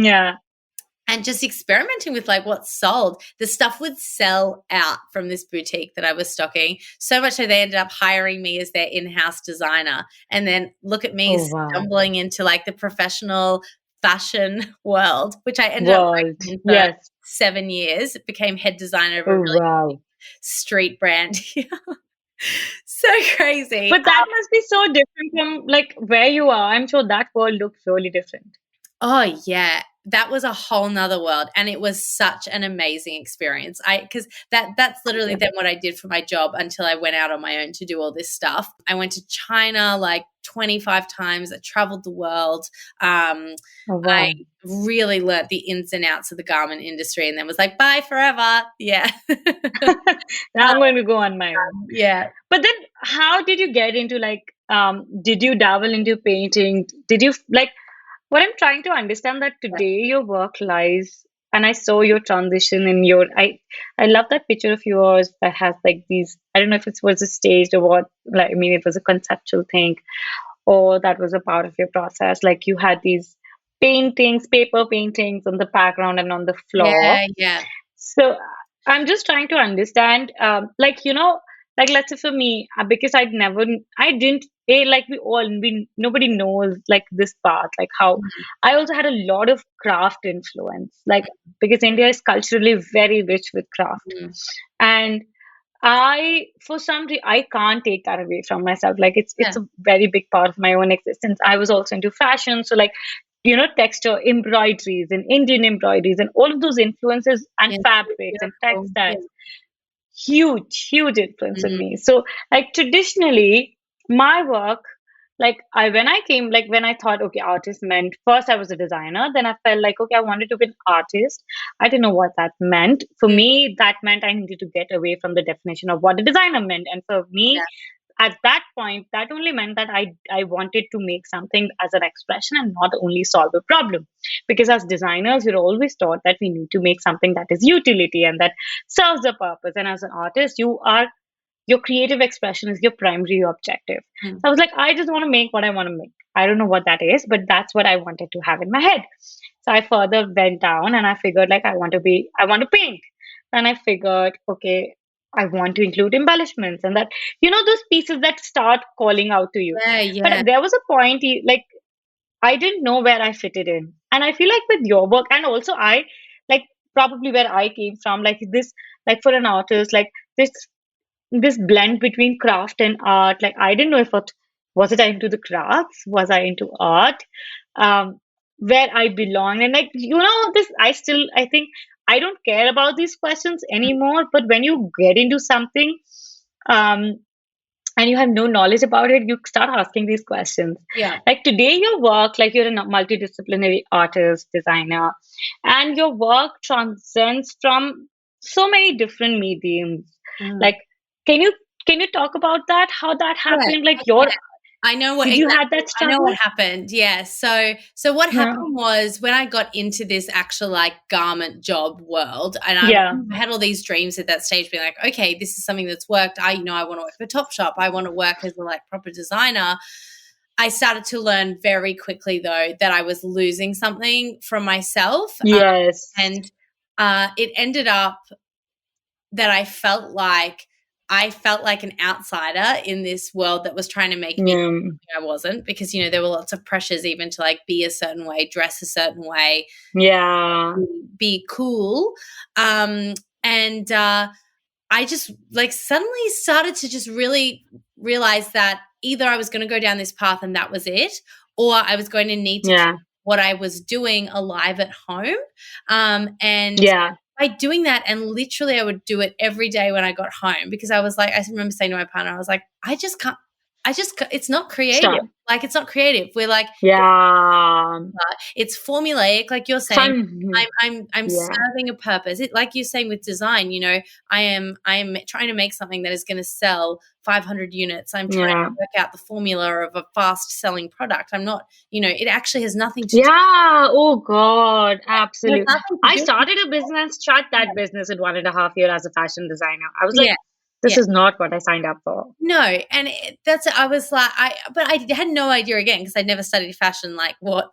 Yeah. And just experimenting with like what's sold. The stuff would sell out from this boutique that I was stocking, so much so they ended up hiring me as their in-house designer. And then look at me stumbling into like the professional fashion world, which I ended up working in for 7 years. It became head designer of a really street brand. So crazy. But that must be so different from like where you are. I'm sure that world looks really different. Oh yeah, that was a whole nother world, and it was such an amazing experience. Because that's literally then what I did for my job until I went out on my own to do all this stuff. I went to China like 25 times. I traveled the world. I really learnt the ins and outs of the garment industry, and then was like, bye forever. Yeah. Now I'm going to go on my own. Yeah. But then how did you get into like, did you dabble into painting? Did you like, what I'm trying to understand that today your work lies, and I saw your transition in your, I love that picture of yours that has like these, I don't know if it was a staged or what, like, I mean, it was a conceptual thing or that was a part of your process. Like you had these paintings, paper paintings on the background and on the floor. Yeah. So I'm just trying to understand, like, you know, like let's say for me, because nobody knows like this part, like how I also had a lot of craft influence, like because India is culturally very rich with craft. And for some reason, I can't take that away from myself. Like it's a very big part of my own existence. I was also into fashion. So like, you know, texture, embroideries and Indian embroideries and all of those influences and fabrics and textiles. Huge influence on me. So like traditionally my work, like when I thought, okay, artist meant, first I was a designer, then I felt like, okay, I wanted to be an artist. I didn't know what that meant. For me, that meant I needed to get away from the definition of what a designer meant. And for me, at that point, that only meant that I wanted to make something as an expression and not only solve a problem. Because as designers, we're always taught that we need to make something that is utility and that serves a purpose. And as an artist, your creative expression is your primary objective. So I was like, I just want to make what I want to make. I don't know what that is, but that's what I wanted to have in my head. So I further went down and I figured like I want to paint. Then I figured, okay, I want to include embellishments and that, you know, those pieces that start calling out to you. But there was a point, like, I didn't know where I fitted in. And I feel like with your work, and also I, like, probably where I came from, like this, like for an artist, like this this blend between craft and art. Like I didn't know if it was it I into the crafts, was I into art, where I belong, and like this. I think I don't care about these questions anymore. But when you get into something, um, and you have no knowledge about it, you start asking these questions. Yeah. Like today, your work, like you're a multidisciplinary artist, designer, and your work transcends from so many different mediums. Mm. Like, can you can you talk about that? How that Yeah. happened? Like your I know what did you had exactly. that I know struggle? what happened. Yeah. So what Yeah. happened was when I got into this actual like garment job world, and Yeah. I had all these dreams at that stage, being like, okay, this is something that's worked. I want to work for Topshop. I want to work as a like proper designer. I started to learn very quickly though that I was losing something from myself, Yes. and it ended up that I felt like an outsider in this world that was trying to make me Yeah. I wasn't, because there were lots of pressures even to like be a certain way, dress a certain way, Yeah. be cool. And I just like suddenly started to just really realize that either I was going to go down this path and that was it, or I was going to need to keep Yeah. what I was doing alive at home. And Yeah. by doing that, and literally I would do it every day when I got home, because I was like, I remember saying to my partner, I was like, it's not creative. Stop. Like, it's not creative. We're like, Yeah. it's formulaic, like you're saying. Fun. I'm Yeah. serving a purpose. It, like you're saying with design, I am trying to make something that is going to sell 500 units. I'm trying Yeah. to work out the formula of a fast selling product. I'm not, it actually has nothing to do. Yeah. Oh God. It has Absolutely. nothing to I do. started a business, start that business in 1.5 years as a fashion designer. I was like, Yeah, this yeah. is not what I signed up for. No, and I was like, but I had no idea again, because I'd never studied fashion, like what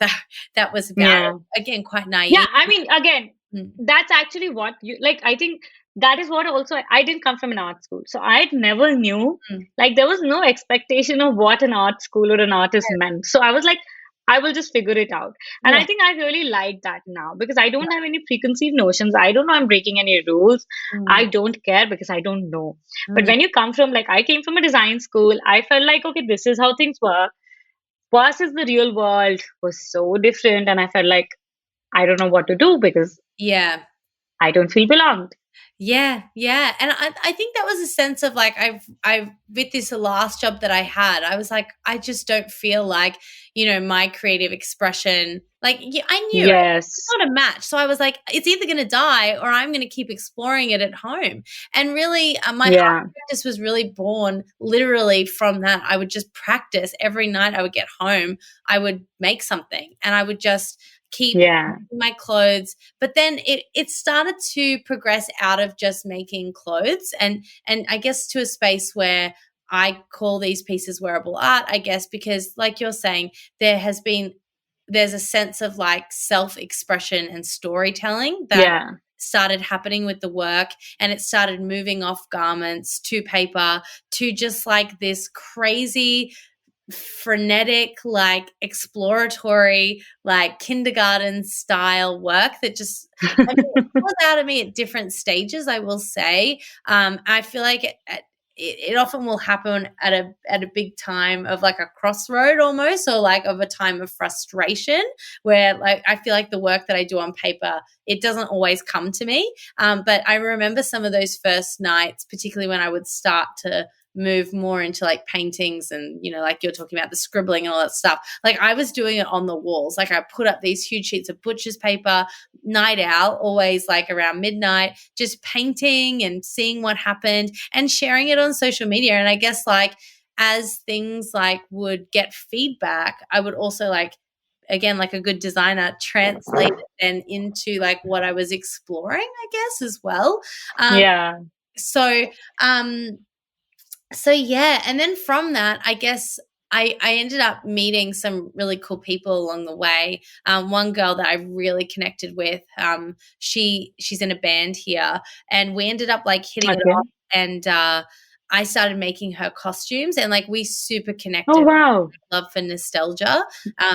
that was about. Yeah. Again, quite Yeah. naive. I mean, again, Mm. that's actually what you like. I think that is what also I didn't come from an art school. So I never knew, Mm. like, there was no expectation of what an art school or an artist meant. So I was like, I will just figure it out. And Yeah, I think I really like that now because I don't have any preconceived notions. I don't know I'm breaking any rules. mm, I don't care because I don't know. But mm. when you come from, like, I came from a design school, I felt like, okay, this is how things work. Versus the real world was so different. And I felt like I don't know what to do because Yeah. I don't feel belonged. Yeah, yeah. And I think that was a sense of like, I've with this last job that I had, I was like, I just don't feel like, my creative expression, like, yeah, I knew it's Yes. not a match. So I was like, it's either going to die or I'm going to keep exploring it at home. And really, my art Yeah. practice was really born literally from that. I would just practice every night. I would get home, I would make something, and I would just keep Yeah. my clothes. But then it started to progress out of just making clothes, and I guess to a space where I call these pieces wearable art, I guess, because like you're saying, there's a sense of like self-expression and storytelling that Yeah. started happening with the work, and it started moving off garments to paper to just like this crazy frenetic, like exploratory, like kindergarten style work that just, I mean, it pours out of me at different stages, I will say. I feel like it often will happen at a big time of like a crossroad almost, or like of a time of frustration, where like I feel like the work that I do on paper, it doesn't always come to me. But I remember some of those first nights, particularly when I would start to move more into like paintings and like you're talking about the scribbling and all that stuff. Like I was doing it on the walls. Like I put up these huge sheets of butcher's paper, night out, always like around midnight, just painting and seeing what happened and sharing it on social media. And I guess like as things like would get feedback, I would also like, again, like a good designer, translate it then into like what I was exploring, I guess, as well. Yeah. So so yeah, and then from that, I guess I ended up meeting some really cool people along the way. One girl that I really connected with, she's in a band here, and we ended up like hitting it Okay. off. And I started making her costumes, and like we super Oh connected. wow. Love for nostalgia.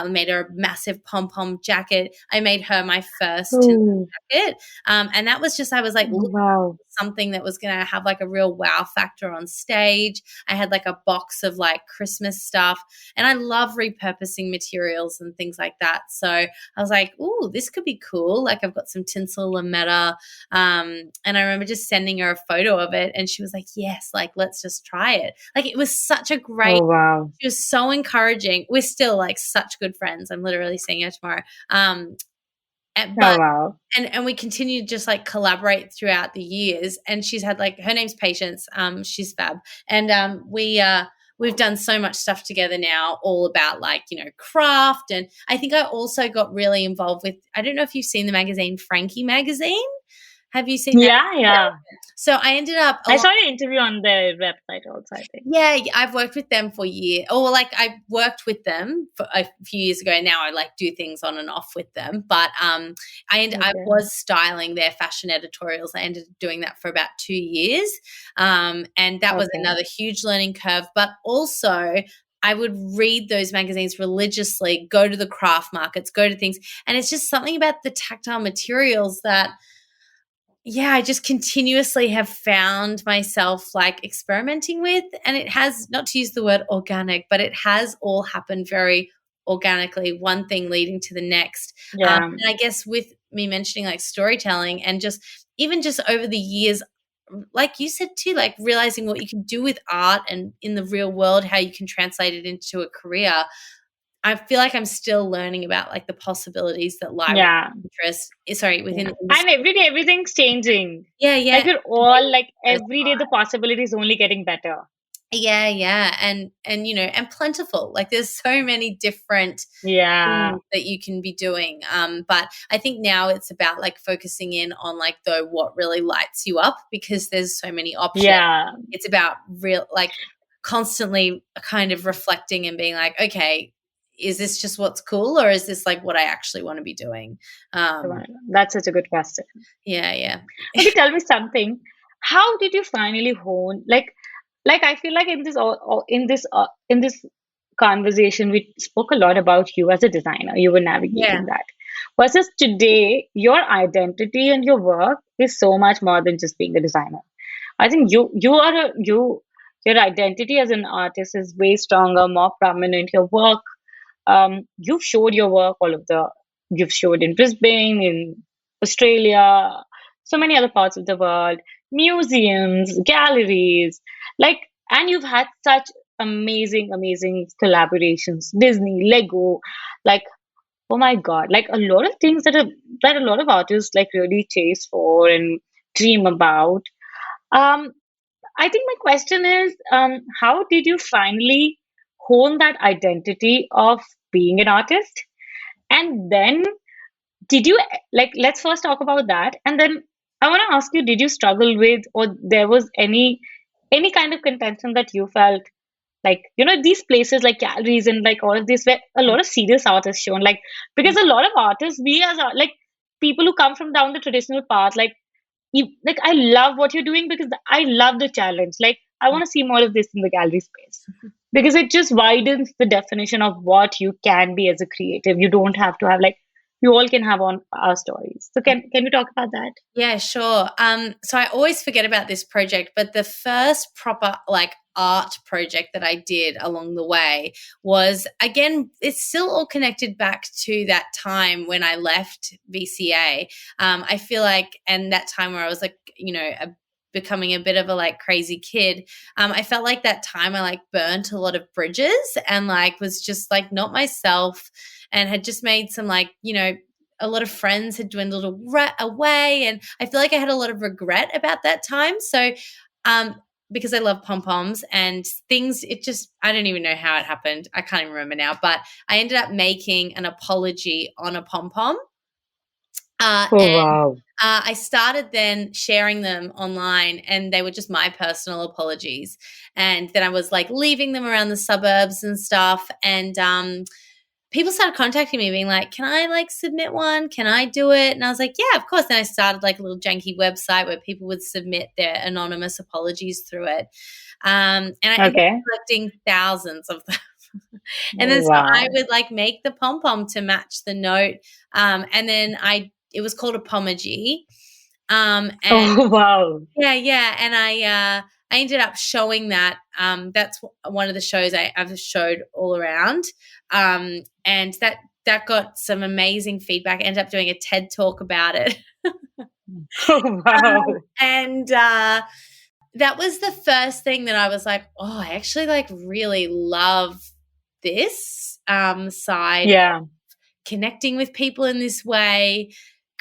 Made her a massive pom-pom jacket. I made her my first tinsel Oh, jacket. And that was just, I was like, oh wow. something that was going to have like a real wow factor on stage. I had like a box of like Christmas stuff, and I love repurposing materials and things like that. So I was like, "Ooh, this could be cool." Like I've got some tinsel lametta, and I remember just sending her a photo of it, and she was like, "Yes, like let's just try it." Like it was such a great. Oh wow. She was so encouraging. We're still like such good friends. I'm literally seeing her tomorrow. Oh But wow. and we continue to just like collaborate throughout the years, and she's had like, her name's Patience, she's fab, and we've done so much stuff together now, all about like, you know, craft. And I think I also got really involved with, I don't know if you've seen the magazine Frankie magazine. Have you seen that? Yeah, yeah. So I ended up I saw your interview on their website also, I think. yeah, I've worked with them for years. Or like I worked with them for a few years ago. Now I like do things on and off with them. But I Okay. was styling their fashion editorials. I ended up doing that for about 2 years. And that was Okay. another huge learning curve. But also I would read those magazines religiously, go to the craft markets, go to things. And it's just something about the tactile materials that yeah, I just continuously have found myself like experimenting with, and it has, not to use the word organic, but it has all happened very organically, one thing leading to the next. Yeah. And I guess with me mentioning like storytelling and just even just over the years, like you said too, like realizing what you can do with art and in the real world, how you can translate it into a career. I feel like I'm still learning about like the possibilities that lie within Yeah. interest. Sorry, within Yeah. the And industry. every day everything's changing. Yeah, Like yeah. you're all like every day the possibility is only getting better. Yeah, yeah. And you know, and plentiful. Like there's so many different Yeah. things that you can be doing. But I think now it's about like focusing in on like the what really lights you up, because there's so many options. Yeah. It's about real like constantly kind of reflecting and being like, okay, is this just what's cool, or is this like what I actually want to be doing? That's such a good question. Yeah, yeah. Okay, tell me something. How did you finally hone like I feel like in this in this conversation we spoke a lot about you as a designer. You were Yeah. navigating that. Versus today, your identity and your work is so much more than just being a designer. I think your identity as an artist is way stronger, more prominent. Your work, you've showed your work you've showed in Brisbane, in Australia, so many other parts of the world, museums, galleries, like, and you've had such amazing collaborations, Disney, Lego, like, oh my God, like a lot of things that a lot of artists like really chase for and dream about. Um, I think my question is, how did you finally hone that identity of being an artist? And then did you like, let's first talk about that. And then I want to ask you, did you struggle with, or there was any kind of contention that you felt like, you know, these places like galleries and like all of this where a lot of serious art is shown, like, because a lot of artists, we as like people who come from down the traditional path, like, like I love what you're doing because I love the challenge. Like I want to see more of this in the gallery space because it just widens the definition of what you can be as a creative. You don't have to have like you all can have on our stories. So can we talk about that? Yeah, sure. So I always forget about this project, but the first proper like art project that I did along the way was, again, it's still all connected back to that time when I left VCA. I feel like, and that time where I was like, you know, becoming a bit of a like crazy kid. I felt like that time I like burnt a lot of bridges and like was just like not myself, and had just made some like, you know, a lot of friends had dwindled away, and I feel like I had a lot of regret about that time. So, because I love pom poms and things, it just, I don't even know how it happened. I can't even remember now, but I ended up making an apology on a pom pom. Oh And wow. I started then sharing them online, and they were just my personal apologies. And then I was like leaving them around the suburbs and stuff. And people started contacting me being like, can I like submit one? Can I do it? And I was like, yeah, of course. And I started like a little janky website where people would submit their anonymous apologies through it. And I ended up collecting thousands of them. And then so I would like make the pom-pom to match the note. And then it was called a pomoji. And yeah. And I ended up showing that. That's one of the shows I've showed all around. And that got some amazing feedback. I ended up doing a TED talk about it. And that was the first thing that I was like, oh, I actually like really love this side of connecting with people in this way,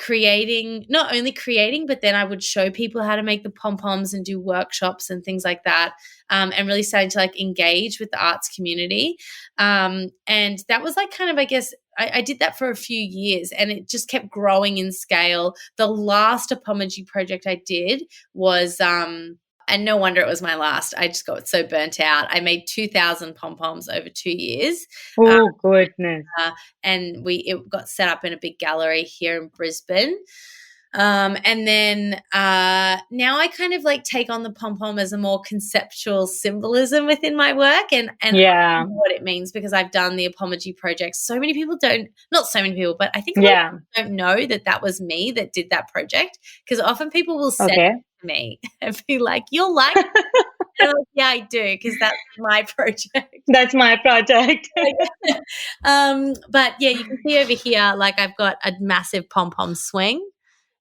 not only creating, but then I would show people how to make the pom-poms and do workshops and things like that, and really starting to like engage with the arts community. And that was like kind of, I guess, I did that for a few years and it just kept growing in scale. The last apology project I did was and no wonder it was my last. I just got so burnt out. I made 2,000 pom-poms over 2 years. Oh, goodness. And it got set up in a big gallery here in Brisbane. And then now I kind of like take on the pom-pom as a more conceptual symbolism within my work and I know what it means because I've done the apology project. So many people not so many people, but I think don't know that was me that did that project because often people will say me and be like, you'll like it. And I'm like, yeah, I do because that's my project. That's my project. But yeah, you can see over here, like I've got a massive pom-pom swing.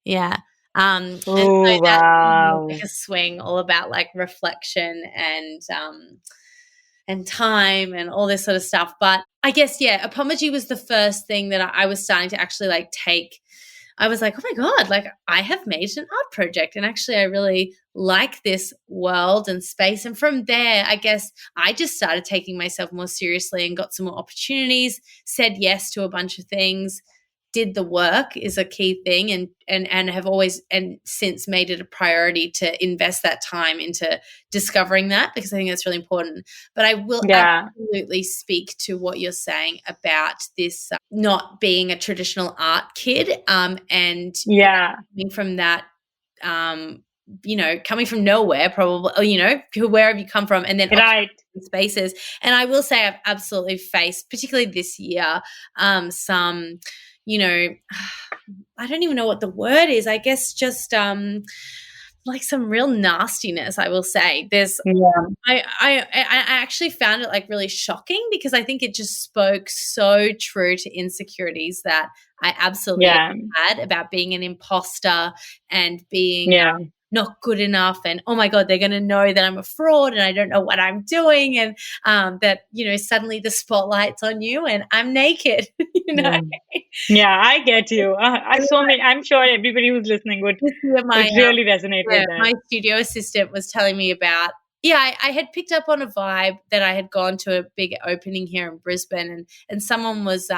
Yeah. And so that's like a swing all about like reflection and time and all this sort of stuff. But I guess, apology was the first thing that I was starting to actually like take. I was like, oh my God, like I have made an art project and actually I really like this world and space. And from there, I guess I just started taking myself more seriously and got some more opportunities, said yes to a bunch of things, did the work is a key thing and have always and since made it a priority to invest that time into discovering that because I think that's really important. But I will absolutely speak to what you're saying about this not being a traditional art kid and coming from that coming from nowhere probably, or wherever you come from and then spaces. And I will say I've absolutely faced, particularly this year, some I don't even know what the word is. I guess just like some real nastiness, I will say. I actually found it like really shocking because I think it just spoke so true to insecurities that I absolutely had about being an imposter and being not good enough and oh my God, they're going to know that I'm a fraud and I don't know what I'm doing and that suddenly the spotlight's on you and I'm naked. I get you. I'm sure everybody who's listening would really resonate with that. My studio assistant was telling me about I had picked up on a vibe that I had gone to a big opening here in Brisbane and someone was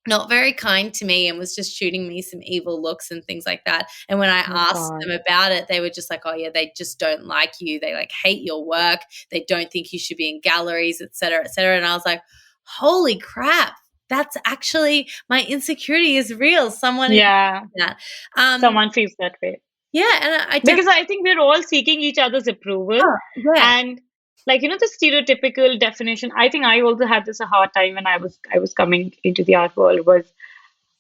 not very kind to me and was just shooting me some evil looks and things like that. And when I asked them about it, they were just like, oh yeah, they just don't like you. They like hate your work. They don't think you should be in galleries, et cetera, et cetera. And I was like, holy crap. That's actually my insecurity is real. Someone is that. Someone feels that way. Yeah. And because I think we're all seeking each other's approval. And like, the stereotypical definition, I think I also had this a hard time when I was coming into the art world was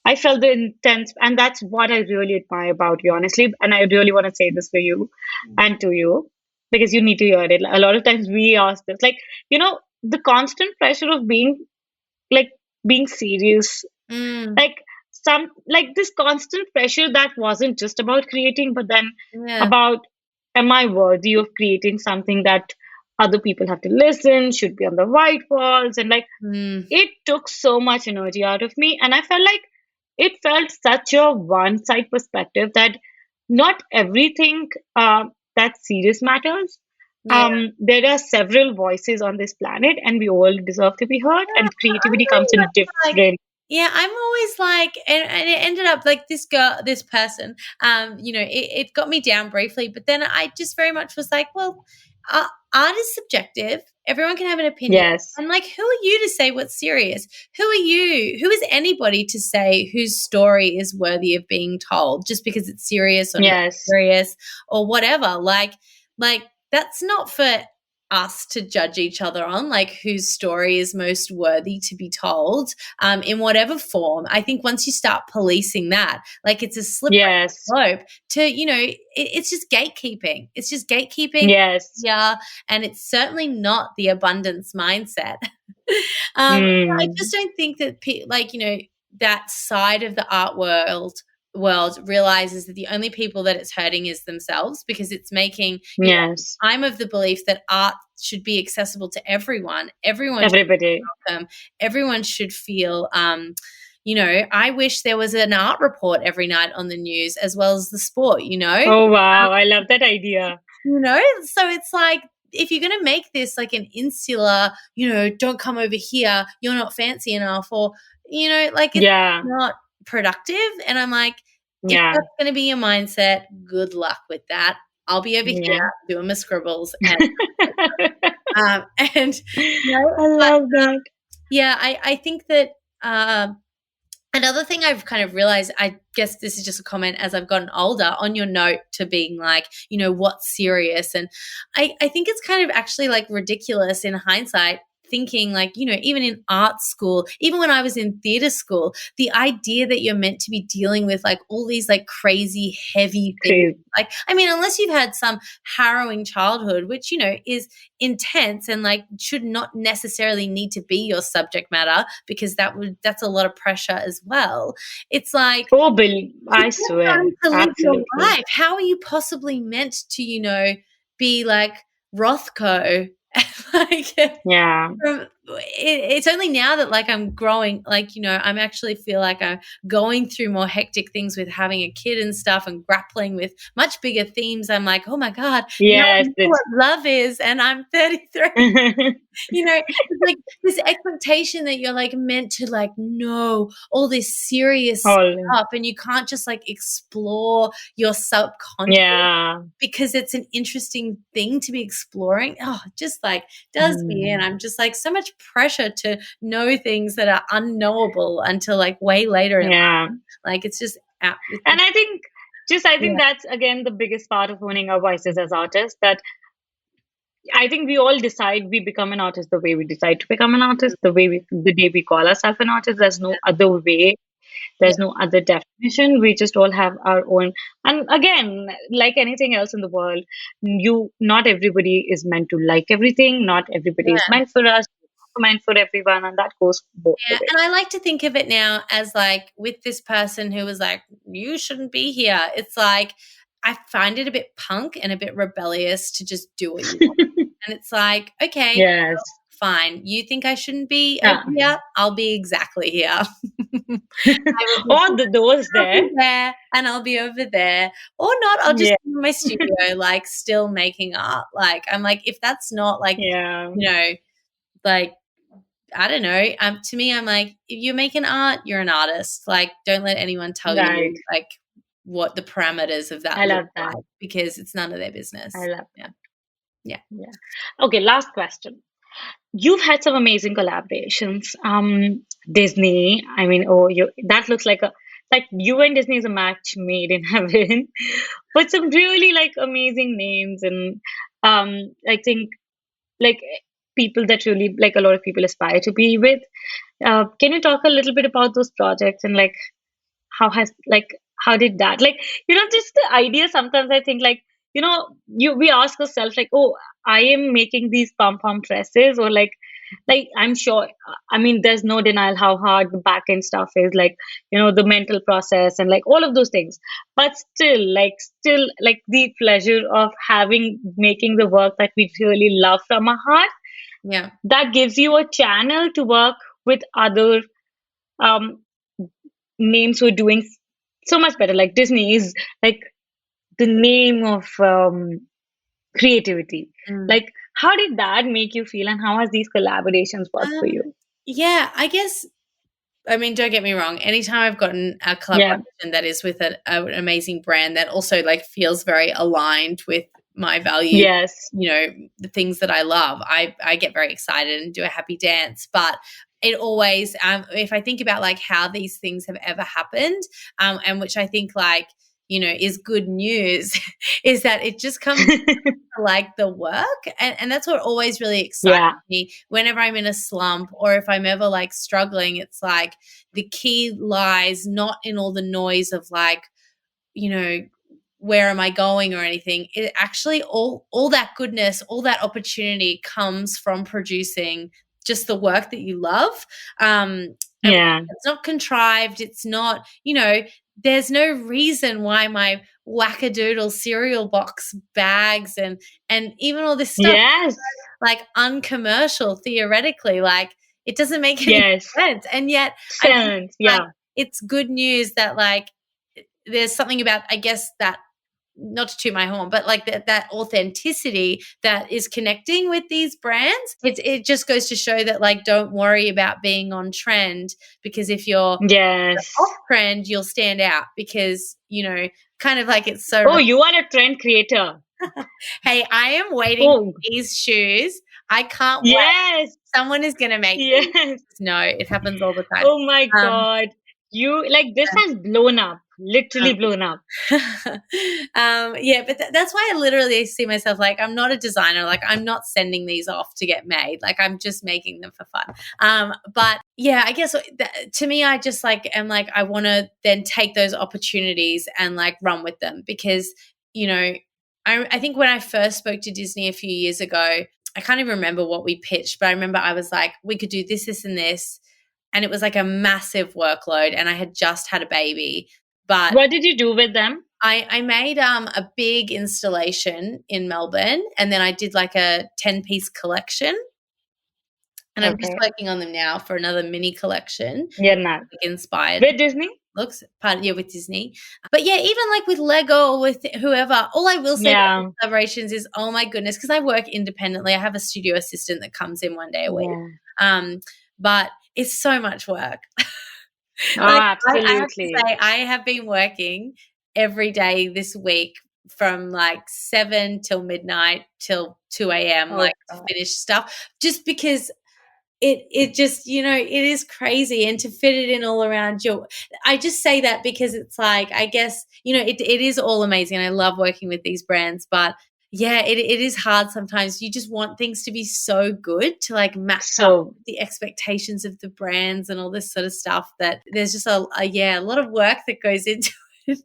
I felt the intense, and that's what I really admire about you, honestly. And I really want to say this for you and to you, because you need to hear it. A lot of times we ask this, like, the constant pressure of being serious, like this constant pressure that wasn't just about creating, but then about, am I worthy of creating something that other people have to listen, should be on the white walls, and it took so much energy out of me. And I felt like it felt such a one-side perspective that not everything that's serious matters. There are several voices on this planet and we all deserve to be heard, and creativity comes in different Yeah, I'm always like, and it ended up like this person, it got me down briefly, but then I just very much was like, well, art is subjective. Everyone can have an opinion. Yes. And like, who are you to say what's serious? Who are you? Who is anybody to say whose story is worthy of being told just because it's serious or not Yes. serious or whatever? Like that's not for us to judge each other on, like whose story is most worthy to be told, in whatever form. I think once you start policing that, like it's a slippery Yes. slope to, it's just gatekeeping. It's just gatekeeping. Yes. Yeah. And it's certainly not the abundance mindset. I Mm. just don't think that, that side of the art world realizes that the only people that it's hurting is themselves, because it's making, Yes. I'm of the belief that art should be accessible to everyone. Everyone should Everybody. feel welcome. Everyone should feel, I wish there was an art report every night on the news as well as the sport, Oh, wow. I love that idea. So it's like, if you're going to make this like an insular, don't come over here, you're not fancy enough, or, like it's Yeah. not productive. And I'm like, if Yeah. that's going to be your mindset, good luck with that. I'll be over Yeah. here doing my scribbles and and I love that. yeah, I think that another thing I've kind of realized, I guess this is just a comment as I've gotten older, on your note to being like, what's serious. And I think it's kind of actually like ridiculous in hindsight, thinking like, even in art school, even when I was in theater school, the idea that you're meant to be dealing with like all these like crazy, heavy things. Crazy. Like, I mean, unless you've had some harrowing childhood, which, is intense and like should not necessarily need to be your subject matter, because that's a lot of pressure as well. It's like, Oh, Bill, I you're swear. trying to live your Absolutely. life. How are you possibly meant to, be like Rothko? Like, Yeah. it's only now that like I'm growing, like, I'm actually feel like I'm going through more hectic things with having a kid and stuff and grappling with much bigger themes. I'm like, oh my God, now I Yes. know what love is, and I'm 33. It's like this expectation that you're like meant to like know all this serious All. stuff, and you can't just like explore your subconscious Yeah. because it's an interesting thing to be exploring. Oh, it just like does me in. I'm just like, so much pressure to know things that are unknowable until like way later in life. Yeah. Like it's just And I think Yeah. that's again the biggest part of owning our voices as artists, that I think we all decide we become an artist the way we decide to become an artist, the day we call ourselves an artist. There's no other way. Yeah. There's no other definition. We just all have our own. And again, like anything else in the world, not everybody is meant to like everything. Not everybody is Yeah. meant for us, meant for everyone, and that goes both the Yeah, way. and I like to think of it now as like with this person who was like, you shouldn't be here. It's like, I find it a bit punk and a bit rebellious to just do what you want. And it's like, okay, Yes. fine. You think I shouldn't be over Yeah. here? I'll be exactly here. I will be Or those there. there and I'll be over there. Or not, I'll just Yeah. be in my studio, like still making art. Like, I'm like, if that's not like, Yeah. like, I don't know. To me, I'm like, if you're making art, you're an artist. Like, don't let anyone tell Right. you like what the parameters of that I look love that. like, because it's none of their business. I love Yeah. Yeah. Okay, last question. You've had some amazing collaborations. Disney, I mean, that looks like you and Disney is a match made in heaven. But some really like amazing names, and I think like people that really like a lot of people aspire to be with. Can you talk a little bit about those projects, and like how did that, like, just the idea? Sometimes I think like, we ask ourselves like, oh, I am making these pom pom dresses, or like I'm sure, I mean, there's no denial how hard the back end stuff is, like, the mental process and like all of those things. But still like the pleasure of making the work that we really love from our heart, Yeah. that gives you a channel to work with other um names who are doing so much better. Like Disney is like the name of creativity. Mm. Like, how did that make you feel, and how has these collaborations worked for you? Yeah, I guess I mean, don't get me wrong. Anytime I've gotten a Yeah. collaboration that is with an amazing brand that also like feels very aligned with my values, Yes. you know, the things that I love, I get very excited and do a happy dance. But it always, if I think about like how these things have ever happened, and which I think like, you know, is good news, is that it just comes like the work, and that's what always really excites Yeah. me whenever I'm in a slump, or if I'm ever like struggling. It's like the key lies not in all the noise of like, you know, where am I going or anything. It actually, all that goodness, all that opportunity comes from producing just the work that you love. And Yeah. it's not contrived. It's not, you know, there's no reason why my wackadoodle cereal box bags and even all this stuff Yes. like uncommercial theoretically, like it doesn't make any Yes. sense. And yet I think Sense. like Yeah. it's good news that like there's something about, I guess, that, not to toot my horn, but like that authenticity that is connecting with these brands. It just goes to show that like don't worry about being on trend, because if you're Yes. off trend, you'll stand out, because, you know, kind of like it's so Oh, you are a trend creator. hey, I am waiting Oh, for these shoes. I can't wait. yes. Someone is going to make these. Yes. No, it happens all the time. Oh my Um, God. You like this has blown up, literally blown up. yeah, but that's why I literally see myself like I'm not a designer. Like I'm not sending these off to get made. Like I'm just making them for fun. But yeah, I guess to me, I just like am like I want to then take those opportunities and like run with them, because, you know, I think when I first spoke to Disney a few years ago, I can't even remember what we pitched, but I remember I was like, we could do this, this, and this. And it was like a massive workload, and I had just had a baby. But What did you do with them? I made a big installation in Melbourne, and then I did like a 10-piece collection. And I'm just Okay. working on them now for another mini collection, You're not. like inspired With Disney? looks, part, yeah, with Disney. But yeah, even like with Lego or with whoever, all I will say Yeah. about collaborations is, oh my goodness, because I work independently. I have a studio assistant that comes in one day a week. Yeah. But it's so much work. Oh, Like I have to absolutely. say, I have been working every day this week from like 7 till midnight till 2 a.m. Oh like to God. finish stuff, just because it just, you know, it is crazy, and to fit it in all around you. I just say that because it's like, I guess, you know, it is all amazing. I love working with these brands, but yeah, it is hard sometimes. You just want things to be so good to like match up So with the expectations of the brands and all this sort of stuff, that there's just a lot of work that goes into it.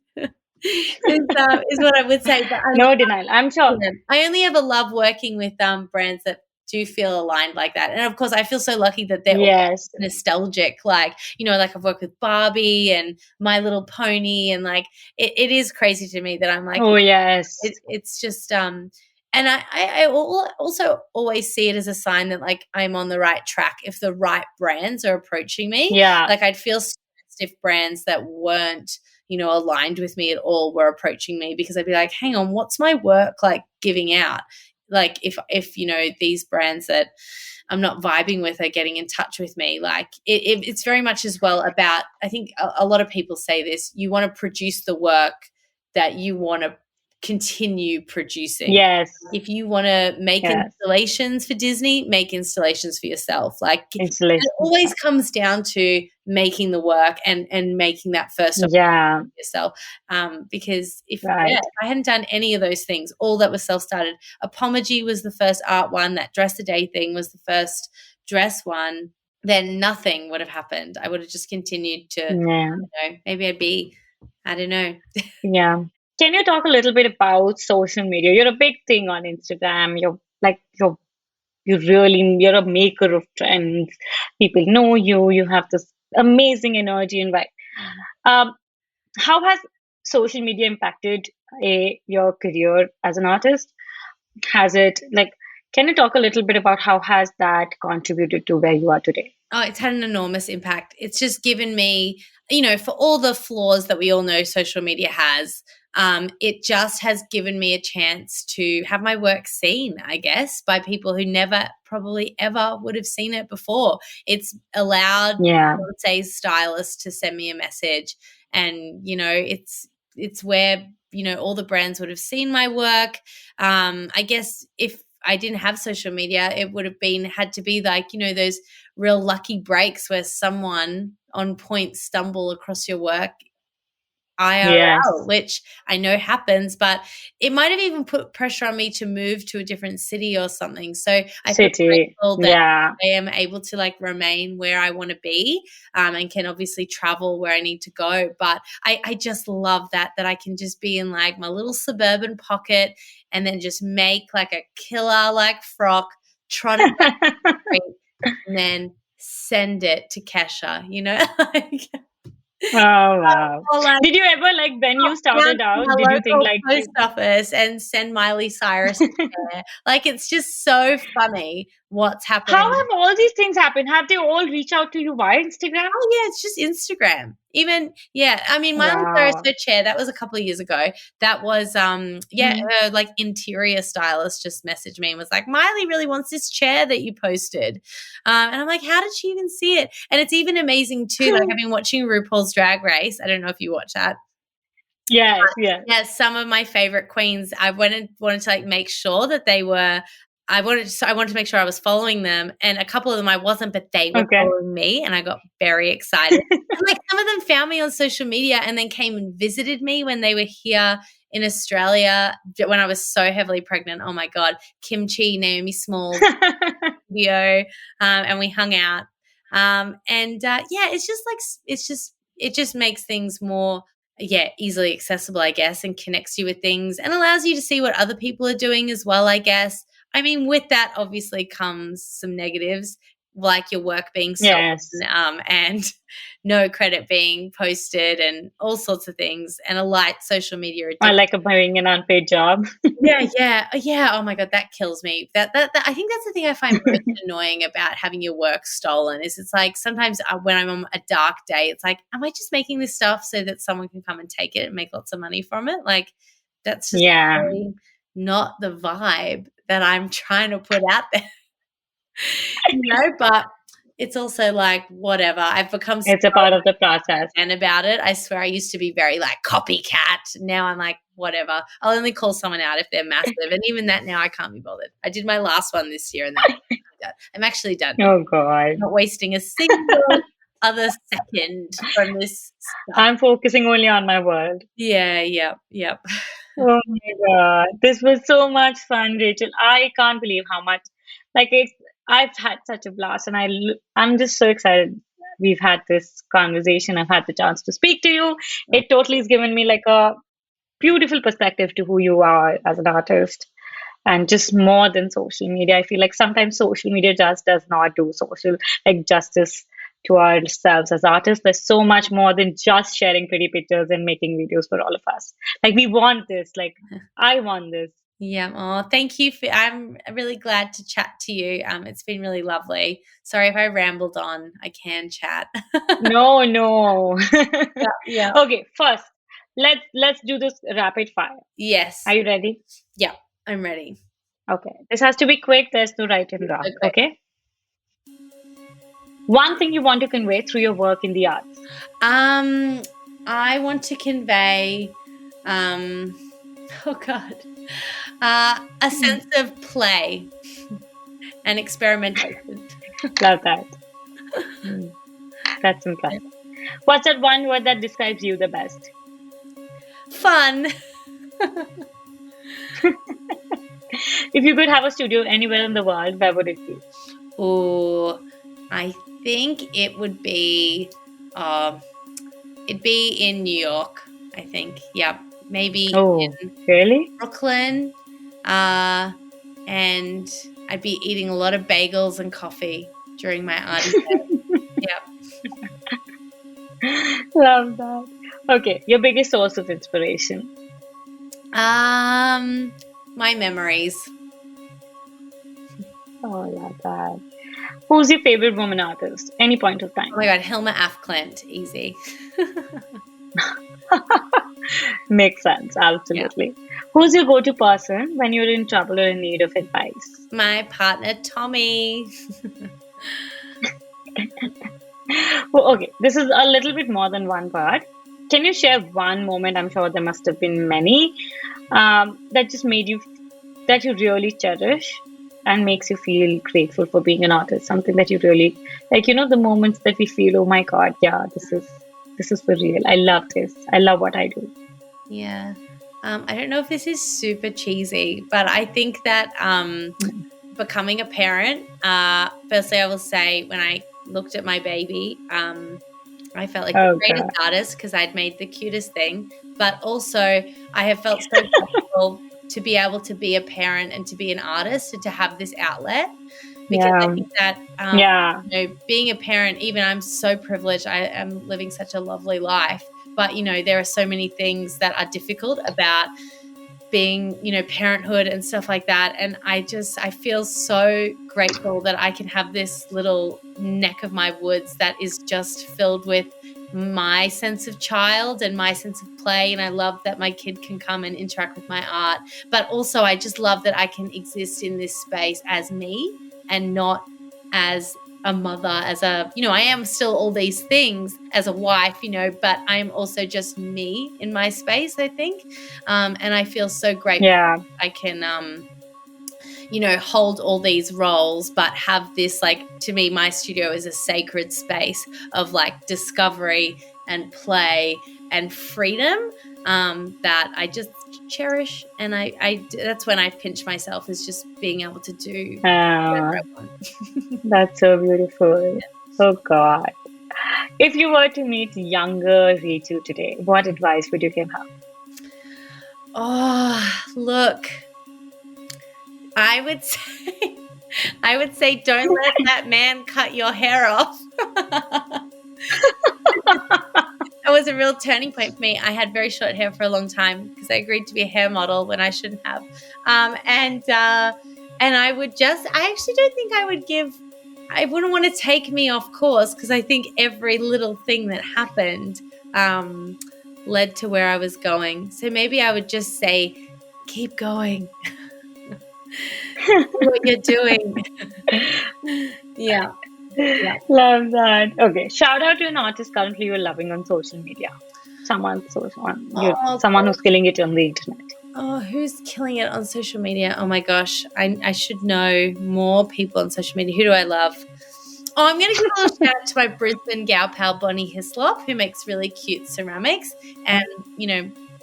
Is what I would say. But no denial. I'm sure. I only ever love working with brands that do feel aligned like that. And of course, I feel so lucky that they're all Yes. nostalgic. Like, you know, like I've worked with Barbie and My Little Pony, and like it is crazy to me that I'm like, Oh yes. it's just and I also always see it as a sign that like I'm on the right track if the right brands are approaching me. Yeah. Like I'd feel stressed if brands that weren't, you know, aligned with me at all were approaching me, because I'd be like, hang on, what's my work like giving out? Like if you know, these brands that I'm not vibing with are getting in touch with me, like it's very much as well about, I think a lot of people say this, you want to produce the work that you want to continue producing. Yes. If you want to make Yes. installations for Disney, make installations for yourself. Like Installation. it always comes down to making the work and making that first Yeah. yourself. Because if Right. if I hadn't done any of those things, all that was self-started. Apology was the first art one. That dress a day thing was the first dress one. Then nothing would have happened. I would have just continued to, Yeah. you know, maybe I'd be, I don't know. Yeah. Can you talk a little bit about social media? You're a big thing on Instagram. You're a maker of trends. People know you. You have this amazing energy and vibe. Um, how has social media impacted your career as an artist? Has it like? Can you talk a little bit about how has that contributed to where you are today? Oh, it's had an enormous impact. It's just given me, you know, for all the flaws that we all know social media has, it just has given me a chance to have my work seen, I guess, by people who never probably ever would have seen it before. It's allowed, Yeah. let's say, stylists to send me a message, and it's where all the brands would have seen my work. I guess if I didn't have social media, it would have had to be like those real lucky breaks where someone on point stumble across your work IRL, Yes. which I know happens, but it might have even put pressure on me to move to a different city or something. So I feel City. grateful that Yeah. I am able to like remain where I want to be, and can obviously travel where I need to go. But I just love that I can just be in like my little suburban pocket and then just make like a killer like frock, trot it down the street, and then send it to Kesha, like. Oh, wow. Or like Did you ever, like, when you down started to out, my did you think local like post office and send Miley Cyrus a chair. Like, it's just so funny what's how happening. have all these things happened? Have they all reached out to you via Instagram? Oh, yeah, it's just Instagram. Even I mean, Miley Cyrus, Wow. her chair, that was a couple of years ago. That was, Mhm. her, like, interior stylist just messaged me and was like, "Miley really wants this chair that you posted." And I'm like, "How did she even see it?" And it's even amazing too, like, I've been watching RuPaul's Drag Race. I don't know if you watch that. Yes, yes. Yeah, some of my favorite queens, I wanted to like make sure that they were. I wanted to make sure I was following them, and a couple of them I wasn't, but they were Okay. following me, and I got very excited. And like some of them found me on social media, and then came and visited me when they were here in Australia when I was so heavily pregnant. Oh my god, Kimchi, Naomi Smalls video, and we hung out. It's just like it just makes things more easily accessible, I guess, and connects you with things and allows you to see what other people are doing as well, I guess. I mean, with that obviously comes some negatives, like your work being stolen, Yes. and no credit being posted and all sorts of things, and a light social media Or addiction. like having an unpaid job. Yeah. Oh my god, that kills me. That I think that's the thing I find most annoying about having your work stolen. Is it's like sometimes when I'm on a dark day, it's like, am I just making this stuff so that someone can come and take it and make lots of money from it? Like, that's just Yeah. really not the vibe that I'm trying to put out there, But it's also like whatever. I've become so It's a part of the process. and about it. I swear I used to be very like copycat. Now I'm like, whatever. I'll only call someone out if they're massive. And even that now I can't be bothered. I did my last one this year and then I'm actually done. Oh God. I'm not wasting a single other second from this stuff. I'm focusing only on my work. Yep. Oh my God. This was so much fun, Rachel. I can't believe how much, like, I've had such a blast, and I'm just so excited we've had this conversation. I've had the chance to speak to you. It totally has given me like a beautiful perspective to who you are as an artist, and just more than social media. I feel like sometimes social media just does not do social like justice to ourselves as artists. There's so much more than just sharing pretty pictures and making videos for all of us. Like, we want this. Like, I want this. Yeah. Oh, thank you. I'm really glad to chat to you. It's been really lovely. Sorry if I rambled on. I can chat. No. Yeah. Okay, first, let's do this rapid fire. Yes. Are you ready? Yeah, I'm ready. Okay. This has to be quick. There's no right and wrong. Okay. One thing you want to convey through your work in the arts. I want to convey, a sense of play and experimentation. Love that. That's impressive. What's that one word that describes you the best? Fun. If you could have a studio anywhere in the world, where would it be? Oh, I think it would be, it'd be in New York, I think. Yep. Maybe in really? Brooklyn. And I'd be eating a lot of bagels and coffee during my arty day. Yep. Love that. Okay, your biggest source of inspiration? My memories. Oh, I love that. Who's your favorite woman artist? Any point of time? Oh my God, Hilma af Klint. Easy. Makes sense. Absolutely. Who's your go-to person when you're in trouble or in need of advice? My partner, Tommy. Well, okay, this is a little bit more than one part. Can you share one moment? I'm sure there must have been many that just made you that you really cherish and makes you feel grateful for being an artist. Something that you really like. The moments that we feel, oh my God, yeah, this is for real. I love this. I love what I do. Yeah. I don't know if this is super cheesy, but I think that becoming a parent, firstly, I will say when I looked at my baby, I felt like the greatest God. artist because I'd made the cutest thing. But also, I have felt so grateful to be able to be a parent and to be an artist and to have this outlet. Because I think that, being a parent, even I'm so privileged, I am living such a lovely life. But, there are so many things that are difficult about being, parenthood and stuff like that. And I feel so grateful that I can have this little neck of my woods that is just filled with my sense of child and my sense of play. And I love that my kid can come and interact with my art. But also I just love that I can exist in this space as me and not as a mother, as I am still all these things as a wife, but I am also just me in my space, I think. And I feel so grateful I can, hold all these roles, but have this, to me, my studio is a sacred space of discovery and play and freedom that I just cherish. And I that's when I pinch myself, is just being able to do whatever I want. That's so beautiful. Oh God. If you were to meet younger Ritu today, what advice would you give her? Oh, look, I would say don't let that man cut your hair off. That was a real turning point for me. I had very short hair for a long time because I agreed to be a hair model when I shouldn't have. And I actually don't think I wouldn't want to take me off course, because I think every little thing that happened led to where I was going. So maybe I would just say, keep going. Do what you're doing. Yeah. Love that. Okay. Shout out to an artist currently you're loving on social media. Someone who's killing it on the internet. Oh, who's killing it on social media? Oh my gosh. I should know more people on social media. Who do I love? Oh, I'm going to give a little shout out to my Brisbane gal pal, Bonnie Hislop, who makes really cute ceramics. And,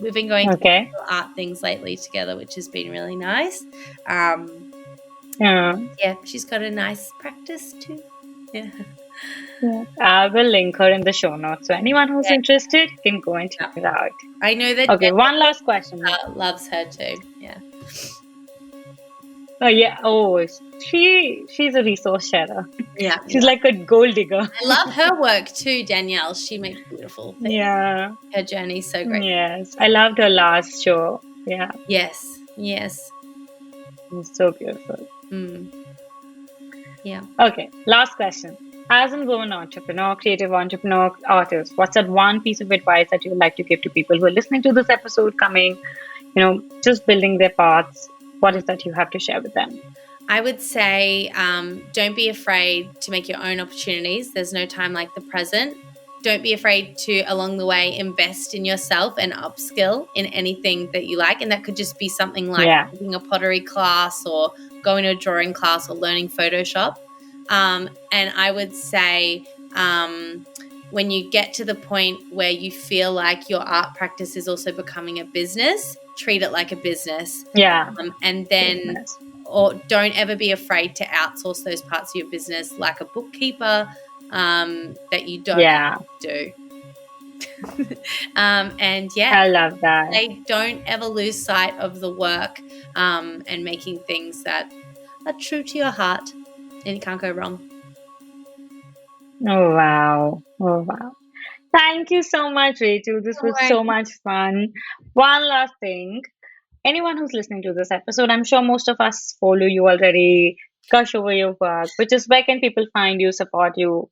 we've been going to art things lately together, which has been really nice. Yeah, she's got a nice practice too. Yeah. I will link her in the show notes. So anyone who's interested can go and check it out. I know that. Okay, one last question. Loves her too. Yeah. Oh yeah. Oh, she's a resource sharer. Yeah. She's like a gold digger. I love her work too, Danielle. She makes beautiful things. Yeah. Her journey's so great. Yes. I loved her last show. Yeah. Yes. It's so beautiful. Yeah. Okay. Last question. As a woman entrepreneur, creative entrepreneur, artist, what's that one piece of advice that you would like to give to people who are listening to this episode coming, just building their paths? What is that you have to share with them? I would say don't be afraid to make your own opportunities. There's no time like the present. Don't be afraid to, along the way, invest in yourself and upskill in anything that you like. And that could just be something like taking a pottery class or going to a drawing class or learning Photoshop. And I would say when you get to the point where you feel like your art practice is also becoming a business, treat it like a business. Yeah. And then, or don't ever be afraid to outsource those parts of your business, like a bookkeeper that you don't do. I love that. They don't ever lose sight of the work and making things that are true to your heart, and you can't go wrong. Oh wow. Thank you so much, Rachel. This was so much fun. One last thing. Anyone who's listening to this episode, I'm sure most of us follow you already, gush over your work, which is where can people find you, support you,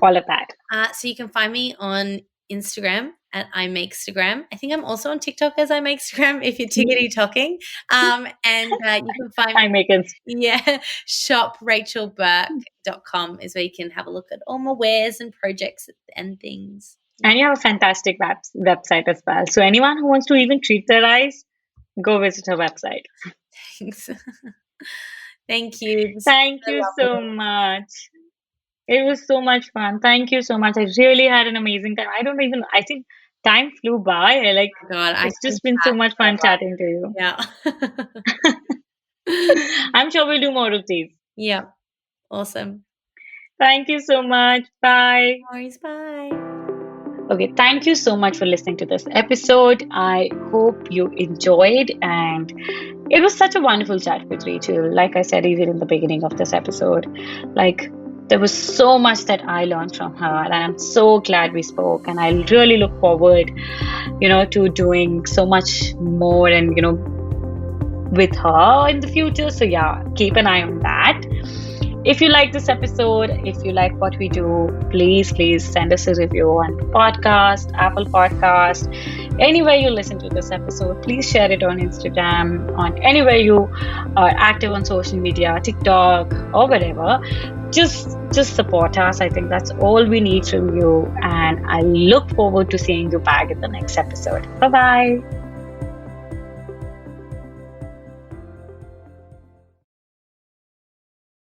all of that? So you can find me on Instagram at iMakestagram. I think I'm also on TikTok as iMakestagram if you're tickety talking. And you can find me. I make it. Yeah, shoprachelburke.com is where you can have a look at all my wares and projects and things. And you have a fantastic website as well. So anyone who wants to even treat their eyes, go visit her website. Thanks. Thank you. Thank you so much. It was so much fun. Thank you so much. I really had an amazing time. I think time flew by. God, It's just been so much fun chatting to you. Yeah. I'm sure we'll do more of these. Yeah. Awesome. Thank you so much. Bye. No worries. Bye. Okay, thank you so much for listening to this episode. I hope you enjoyed, and it was such a wonderful chat with Rachel. Like I said, even in the beginning of this episode, there was so much that I learned from her, and I'm so glad we spoke. And I really look forward, to doing so much more and, with her in the future. So yeah, keep an eye on that. If you like this episode, if you like what we do, please send us a review on podcast, Apple Podcast, anywhere you listen to this episode. Please share it on Instagram, on anywhere you are active on social media, TikTok or whatever. Just support us. I think that's all we need from you. And I look forward to seeing you back in the next episode. Bye-bye.